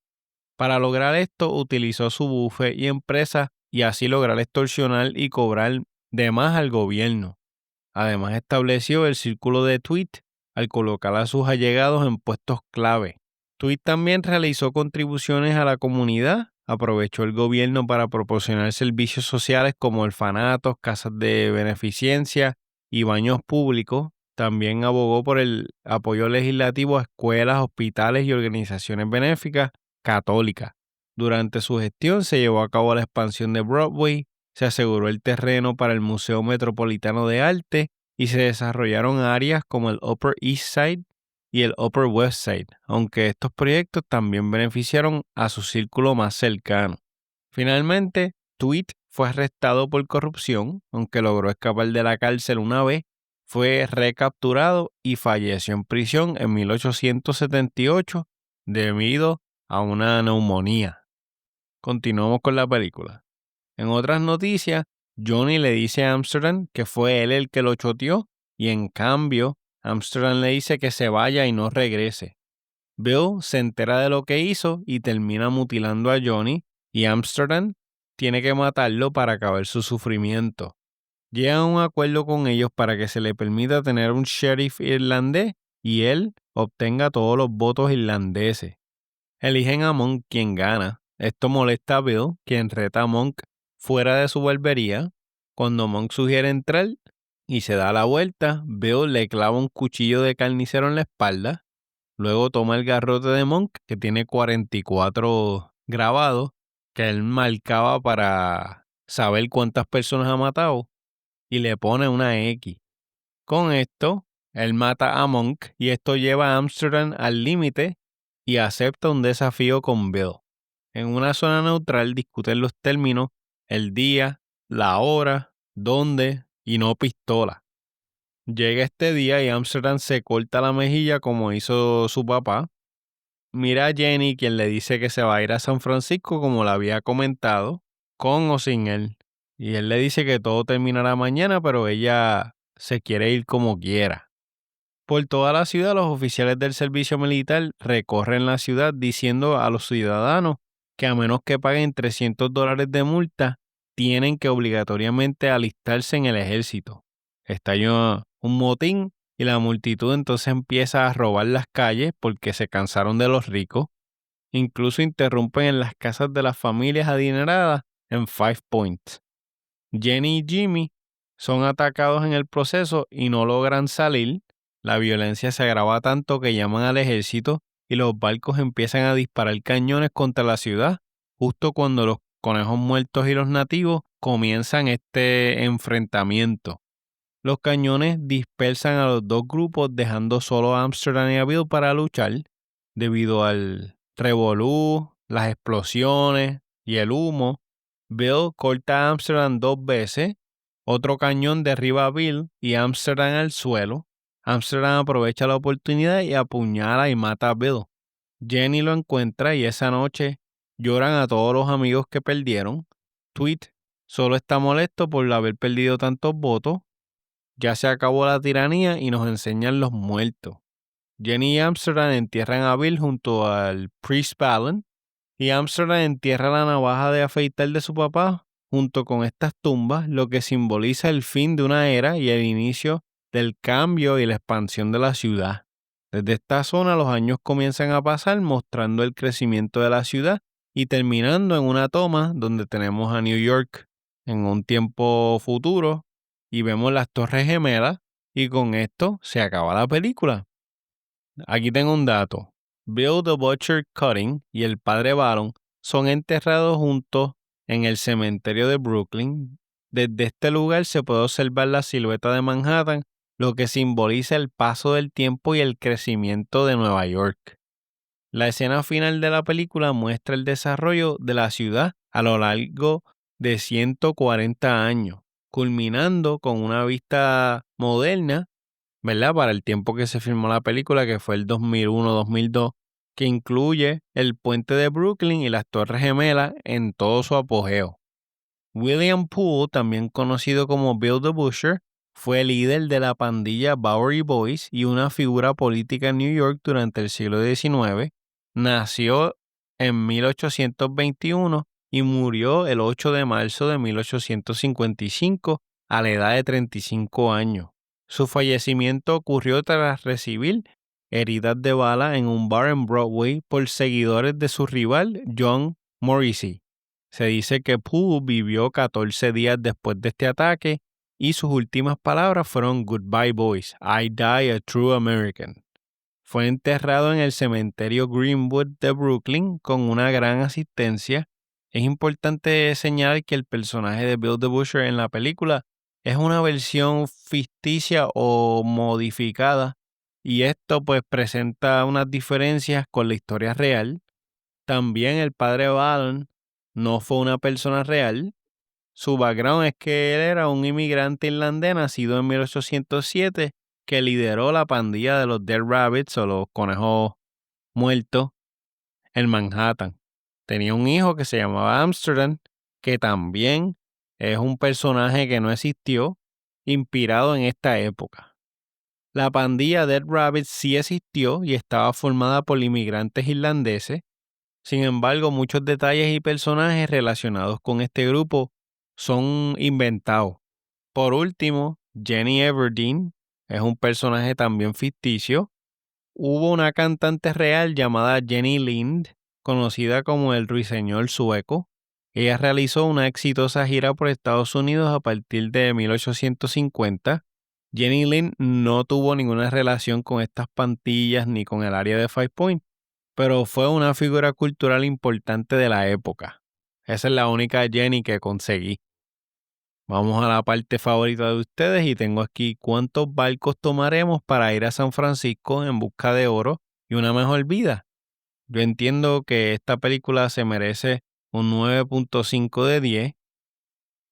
Para lograr esto, utilizó su bufete y empresa y así lograr extorsionar y cobrar de más al gobierno. Además, estableció el círculo de Tweet al colocar a sus allegados en puestos clave. Tweed también realizó contribuciones a la comunidad, aprovechó el gobierno para proporcionar servicios sociales como orfanatos, casas de beneficencia y baños públicos. También abogó por el apoyo legislativo a escuelas, hospitales y organizaciones benéficas católicas. Durante su gestión se llevó a cabo la expansión de Broadway, se aseguró el terreno para el Museo Metropolitano de Arte y se desarrollaron áreas como el Upper East Side y el Upper West Side, aunque estos proyectos también beneficiaron a su círculo más cercano. Finalmente, Tweed fue arrestado por corrupción, aunque logró escapar de la cárcel una vez, fue recapturado y falleció en prisión en 1878 debido a una neumonía. Continuamos con la película. En otras noticias, Johnny le dice a Amsterdam que fue él el que lo choteó y en cambio Amsterdam le dice que se vaya y no regrese. Bill se entera de lo que hizo y termina mutilando a Johnny y Amsterdam tiene que matarlo para acabar su sufrimiento. Llegan a un acuerdo con ellos para que se le permita tener un sheriff irlandés y él obtenga todos los votos irlandeses. Eligen a Monk, quien gana. Esto molesta a Bill, quien reta a Monk fuera de su barbería. Cuando Monk sugiere entrar y se da la vuelta, Bill le clava un cuchillo de carnicero en la espalda. Luego toma el garrote de Monk, que tiene 44 grabados, que él marcaba para saber cuántas personas ha matado, y le pone una X. Con esto, él mata a Monk y esto lleva a Amsterdam al límite y acepta un desafío con Bill. En una zona neutral discuten los términos, el día, la hora, dónde y no pistola. Llega este día y Amsterdam se corta la mejilla como hizo su papá. Mira a Jenny, quien le dice que se va a ir a San Francisco como le había comentado, con o sin él. Y él le dice que todo terminará mañana, pero ella se quiere ir como quiera. Por toda la ciudad, los oficiales del servicio militar recorren la ciudad diciendo a los ciudadanos que a menos que paguen $300 de multa, tienen que obligatoriamente alistarse en el ejército. Estalló un motín y la multitud entonces empieza a robar las calles porque se cansaron de los ricos. Incluso interrumpen en las casas de las familias adineradas en Five Points. Jenny y Jimmy son atacados en el proceso y no logran salir. La violencia se agrava tanto que llaman al ejército y los barcos empiezan a disparar cañones contra la ciudad, justo cuando los conejos muertos y los nativos comienzan este enfrentamiento. Los cañones dispersan a los dos grupos, dejando solo a Amsterdam y a Bill para luchar. Debido al revolú, las explosiones y el humo, Bill corta a Amsterdam 2 veces. Otro cañón derriba a Bill y Amsterdam al suelo. Amsterdam aprovecha la oportunidad y apuñala y mata a Bill. Jenny lo encuentra y esa noche lloran a todos los amigos que perdieron. Tweed solo está molesto por haber perdido tantos votos. Ya se acabó la tiranía y nos enseñan los muertos. Jenny y Amsterdam entierran a Bill junto al Priest Balin y Amsterdam entierra la navaja de afeitar de su papá junto con estas tumbas, lo que simboliza el fin de una era y el inicio del cambio y la expansión de la ciudad. Desde esta zona los años comienzan a pasar mostrando el crecimiento de la ciudad y terminando en una toma donde tenemos a New York en un tiempo futuro y vemos las Torres Gemelas y con esto se acaba la película. Aquí tengo un dato. Bill the Butcher Cutting y el padre Baron son enterrados juntos en el cementerio de Brooklyn. Desde este lugar se puede observar la silueta de Manhattan, lo que simboliza el paso del tiempo y el crecimiento de Nueva York. La escena final de la película muestra el desarrollo de la ciudad a lo largo de 140 años, culminando con una vista moderna, ¿verdad? Para el tiempo que se filmó la película, que fue el 2001-2002, que incluye el puente de Brooklyn y las Torres Gemelas en todo su apogeo. William Poole, también conocido como Bill the Butcher, fue líder de la pandilla Bowery Boys y una figura política en New York durante el siglo XIX. Nació en 1821 y murió el 8 de marzo de 1855 a la edad de 35 años. Su fallecimiento ocurrió tras recibir heridas de bala en un bar en Broadway por seguidores de su rival John Morrissey. Se dice que Poole vivió 14 días después de este ataque y sus últimas palabras fueron "Goodbye, boys. I die a true American". Fue enterrado en el cementerio Greenwood de Brooklyn con una gran asistencia. Es importante señalar que el personaje de Bill the Butcher en la película es una versión ficticia o modificada, y esto pues presenta unas diferencias con la historia real. También el padre Vallon no fue una persona real. Su background es que él era un inmigrante irlandés nacido en 1807 que lideró la pandilla de los Dead Rabbits o los conejos muertos en Manhattan. Tenía un hijo que se llamaba Amsterdam, que también es un personaje que no existió, inspirado en esta época. La pandilla Dead Rabbits sí existió y estaba formada por inmigrantes irlandeses. Sin embargo, muchos detalles y personajes relacionados con este grupo son inventados. Por último, Jenny Everdeen es un personaje también ficticio. Hubo una cantante real llamada Jenny Lind, conocida como el Ruiseñor Sueco. Ella realizó una exitosa gira por Estados Unidos a partir de 1850. Jenny Lind no tuvo ninguna relación con estas pandillas ni con el área de Five Point, pero fue una figura cultural importante de la época. Esa es la única Jenny que conseguí. Vamos a la parte favorita de ustedes y tengo aquí cuántos barcos tomaremos para ir a San Francisco en busca de oro y una mejor vida. Yo entiendo que esta película se merece un 9.5 de 10.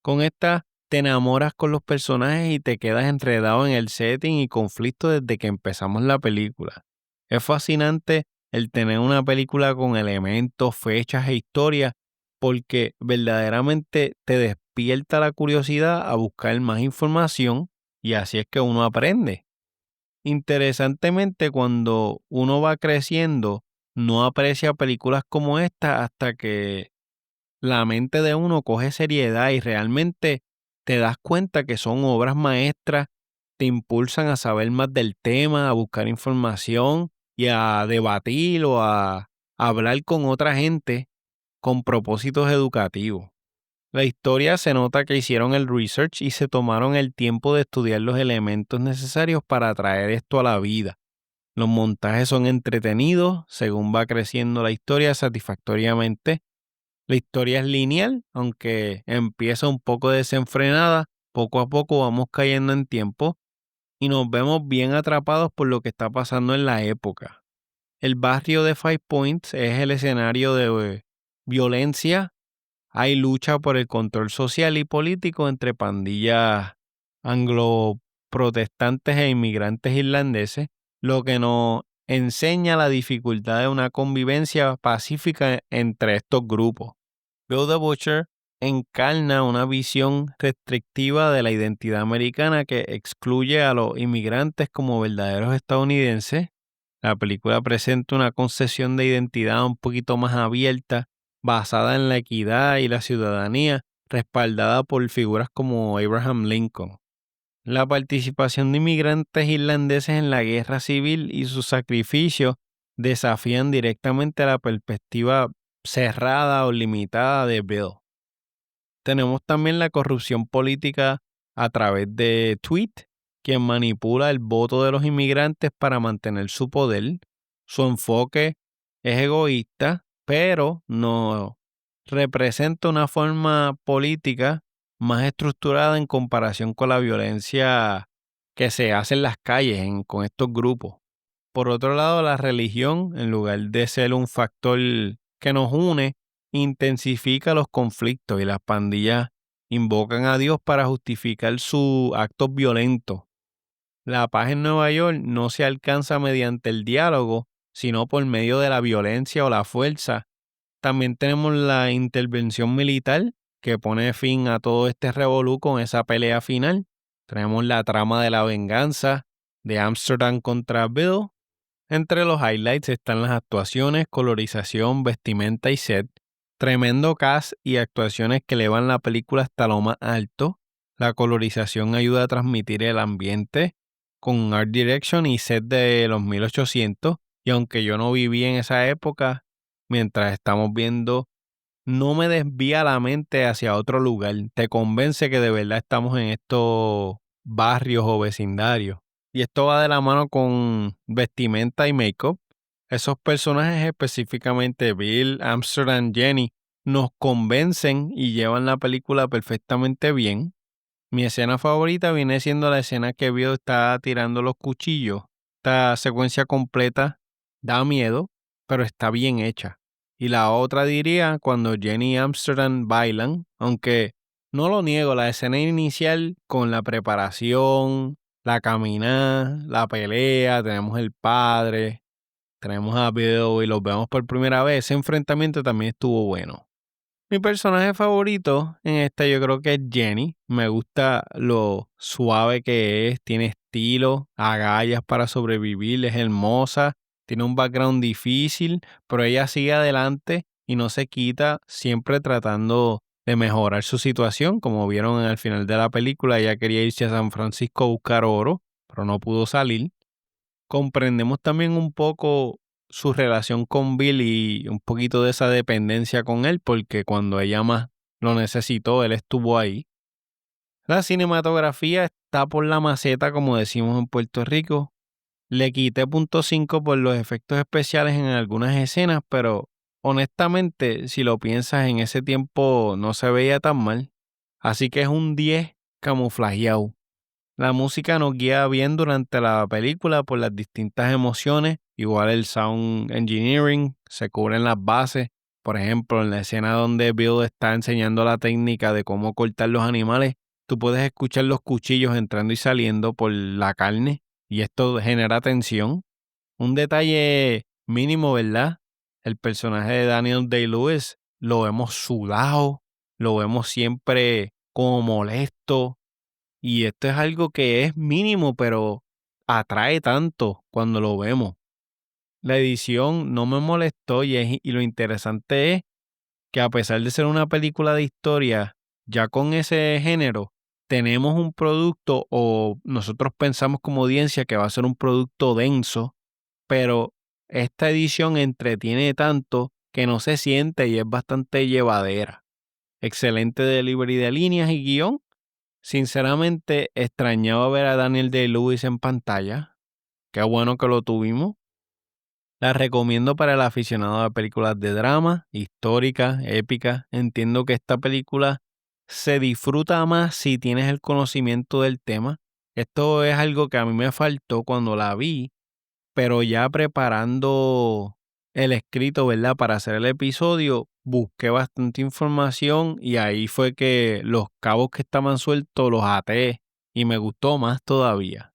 Con esta te enamoras con los personajes y te quedas enredado en el setting y conflicto desde que empezamos la película. Es fascinante el tener una película con elementos, fechas e historias porque verdaderamente te despierta la curiosidad a buscar más información y así es que uno aprende. Interesantemente, cuando uno va creciendo, no aprecia películas como esta hasta que la mente de uno coge seriedad y realmente te das cuenta que son obras maestras, te impulsan a saber más del tema, a buscar información y a debatir o a hablar con otra gente con propósitos educativos. La historia se nota que hicieron el research y se tomaron el tiempo de estudiar los elementos necesarios para traer esto a la vida. Los montajes son entretenidos según va creciendo la historia satisfactoriamente. La historia es lineal, aunque empieza un poco desenfrenada, poco a poco vamos cayendo en tiempo y nos vemos bien atrapados por lo que está pasando en la época. El barrio de Five Points es el escenario de violencia. Hay lucha por el control social y político entre pandillas anglo-protestantes e inmigrantes irlandeses, lo que nos enseña la dificultad de una convivencia pacífica entre estos grupos. Bill the Butcher encarna una visión restrictiva de la identidad americana que excluye a los inmigrantes como verdaderos estadounidenses. La película presenta una concesión de identidad un poquito más abierta, basada en la equidad y la ciudadanía, respaldada por figuras como Abraham Lincoln. La participación de inmigrantes irlandeses en la guerra civil y sus sacrificios desafían directamente la perspectiva cerrada o limitada de Bill. Tenemos también la corrupción política a través de Tweet, quien manipula el voto de los inmigrantes para mantener su poder. Su enfoque es egoísta, pero no representa una forma política más estructurada en comparación con la violencia que se hace en las calles con estos grupos. Por otro lado, la religión, en lugar de ser un factor que nos une, intensifica los conflictos y las pandillas invocan a Dios para justificar sus actos violentos. La paz en Nueva York no se alcanza mediante el diálogo, sino por medio de la violencia o la fuerza. También tenemos la intervención militar que pone fin a todo este revolú con esa pelea final. Tenemos la trama de la venganza de Amsterdam contra Bill. Entre los highlights están las actuaciones, colorización, vestimenta y set. Tremendo cast y actuaciones que elevan la película hasta lo más alto. La colorización ayuda a transmitir el ambiente con art direction y set de los 1800. Y aunque yo no viví en esa época, mientras estamos viendo, no me desvía la mente hacia otro lugar. Te convence que de verdad estamos en estos barrios o vecindarios. Y esto va de la mano con vestimenta y make-up. Esos personajes, específicamente Bill, Amsterdam, Jenny, nos convencen y llevan la película perfectamente bien. Mi escena favorita viene siendo la escena que Bill está tirando los cuchillos. Esta secuencia completa da miedo, pero está bien hecha. Y la otra diría cuando Jenny y Amsterdam bailan, aunque no lo niego, la escena inicial con la preparación, la caminada, la pelea, tenemos el padre, tenemos a Bill y los vemos por primera vez. Ese enfrentamiento también estuvo bueno. Mi personaje favorito en esta yo creo que es Jenny. Me gusta lo suave que es, tiene estilo, agallas para sobrevivir, es hermosa, tiene un background difícil, pero ella sigue adelante y no se quita, siempre tratando de mejorar su situación. Como vieron al final de la película, ella quería irse a San Francisco a buscar oro, pero no pudo salir. Comprendemos también un poco su relación con Bill y un poquito de esa dependencia con él, porque cuando ella más lo necesitó, él estuvo ahí. La cinematografía está por la maceta, como decimos en Puerto Rico. Le quité .5 por los efectos especiales en algunas escenas, pero honestamente, si lo piensas, en ese tiempo no se veía tan mal. Así que es un 10 camuflajeado. La música nos guía bien durante la película por las distintas emociones, igual el sound engineering, se cubren las bases. Por ejemplo, en la escena donde Bill está enseñando la técnica de cómo cortar los animales, tú puedes escuchar los cuchillos entrando y saliendo por la carne y esto genera tensión. Un detalle mínimo, ¿verdad? El personaje de Daniel Day-Lewis lo vemos sudado, lo vemos siempre como molesto, y esto es algo que es mínimo, pero atrae tanto cuando lo vemos. La edición no me molestó y lo interesante es que a pesar de ser una película de historia, ya con ese género, tenemos un producto o nosotros pensamos como audiencia que va a ser un producto denso, pero esta edición entretiene tanto que no se siente y es bastante llevadera. Excelente delivery de líneas y guión. Sinceramente, extrañaba ver a Daniel Day-Lewis en pantalla. Qué bueno que lo tuvimos. La recomiendo para el aficionado a películas de drama, históricas, épicas. Entiendo que esta película se disfruta más si tienes el conocimiento del tema. Esto es algo que a mí me faltó cuando la vi, pero ya preparando el escrito, ¿verdad? Para hacer el episodio, busqué bastante información y ahí fue que los cabos que estaban sueltos los até y me gustó más todavía.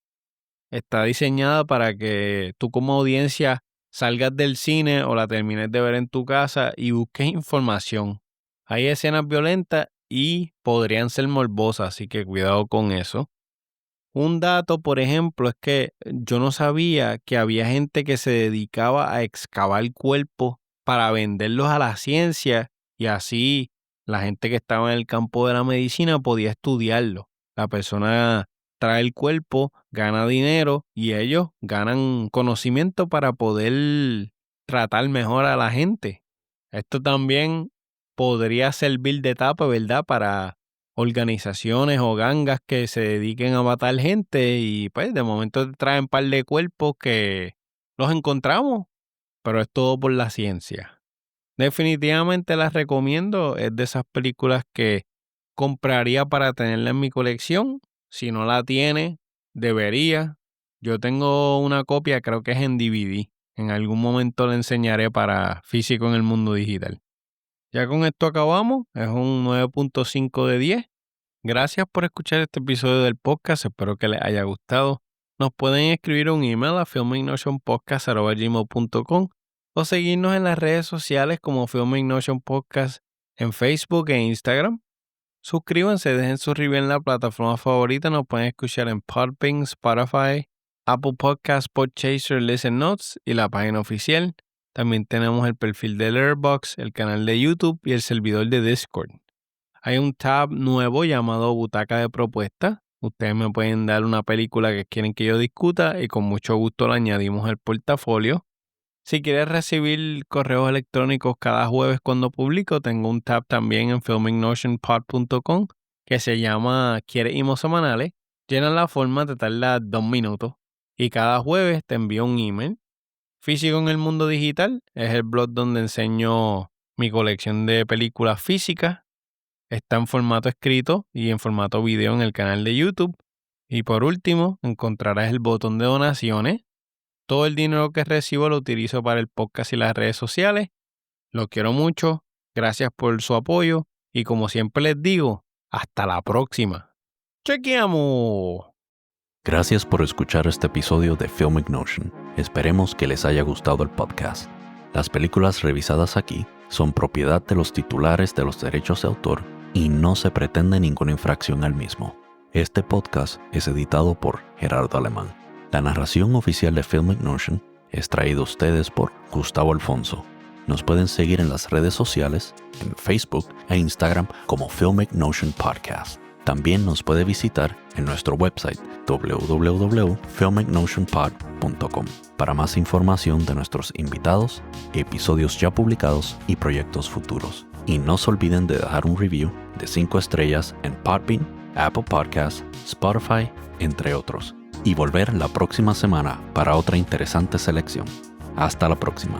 Está diseñada para que tú como audiencia salgas del cine o la termines de ver en tu casa y busques información. Hay escenas violentas y podrían ser morbosas, así que cuidado con eso. Un dato, por ejemplo, es que yo no sabía que había gente que se dedicaba a excavar cuerpos para venderlos a la ciencia y así la gente que estaba en el campo de la medicina podía estudiarlo. La persona trae el cuerpo, gana dinero y ellos ganan conocimiento para poder tratar mejor a la gente. Esto también podría servir de etapa, ¿verdad? Para organizaciones o gangas que se dediquen a matar gente y pues de momento te traen un par de cuerpos que los encontramos, pero es todo por la ciencia. Definitivamente las recomiendo, es de esas películas que compraría para tenerla en mi colección. Si no la tiene, debería. Yo tengo una copia, creo que es en DVD. En algún momento la enseñaré para físico en el mundo digital. Ya con esto acabamos, es un 9.5 de 10. Gracias por escuchar este episodio del podcast, espero que les haya gustado. Nos pueden escribir un email a filmignotionpodcast@gmail.com o seguirnos en las redes sociales como Filmignotion Podcast en Facebook e Instagram. Suscríbanse, dejen su review en la plataforma favorita, nos pueden escuchar en Podbean, Spotify, Apple Podcasts, Podchaser, Listen Notes y la página oficial. También tenemos el perfil de Letterboxd, el canal de YouTube y el servidor de Discord. Hay un tab nuevo llamado Butaca de Propuesta. Ustedes me pueden dar una película que quieren que yo discuta y con mucho gusto la añadimos al portafolio. Si quieres recibir correos electrónicos cada jueves cuando publico, tengo un tab también en filmicnotionpod.com que se llama ¿Quieres emails semanales? Llena la forma, te tarda 2 minutos y cada jueves te envío un email. Físico en el mundo digital es el blog donde enseño mi colección de películas físicas. Está en formato escrito y en formato video en el canal de YouTube. Y por último, encontrarás el botón de donaciones. Todo el dinero que recibo lo utilizo para el podcast y las redes sociales. Los quiero mucho. Gracias por su apoyo. Y como siempre les digo, hasta la próxima. ¡Chequeamos! Gracias por escuchar este episodio de Filmic Notion. Esperemos que les haya gustado el podcast. Las películas revisadas aquí son propiedad de los titulares de los derechos de autor y no se pretende ninguna infracción al mismo. Este podcast es editado por Gerardo Alemán. La narración oficial de Filmic Notion es traída a ustedes por Gustavo Alfonso. Nos pueden seguir en las redes sociales, en Facebook e Instagram como Filmic Notion Podcast. También nos puede visitar en nuestro website www.filmicnotionpod.com para más información de nuestros invitados, episodios ya publicados y proyectos futuros. Y no se olviden de dejar un review de 5 estrellas en Podbean, Apple Podcasts, Spotify, entre otros. Y volver la próxima semana para otra interesante selección. Hasta la próxima.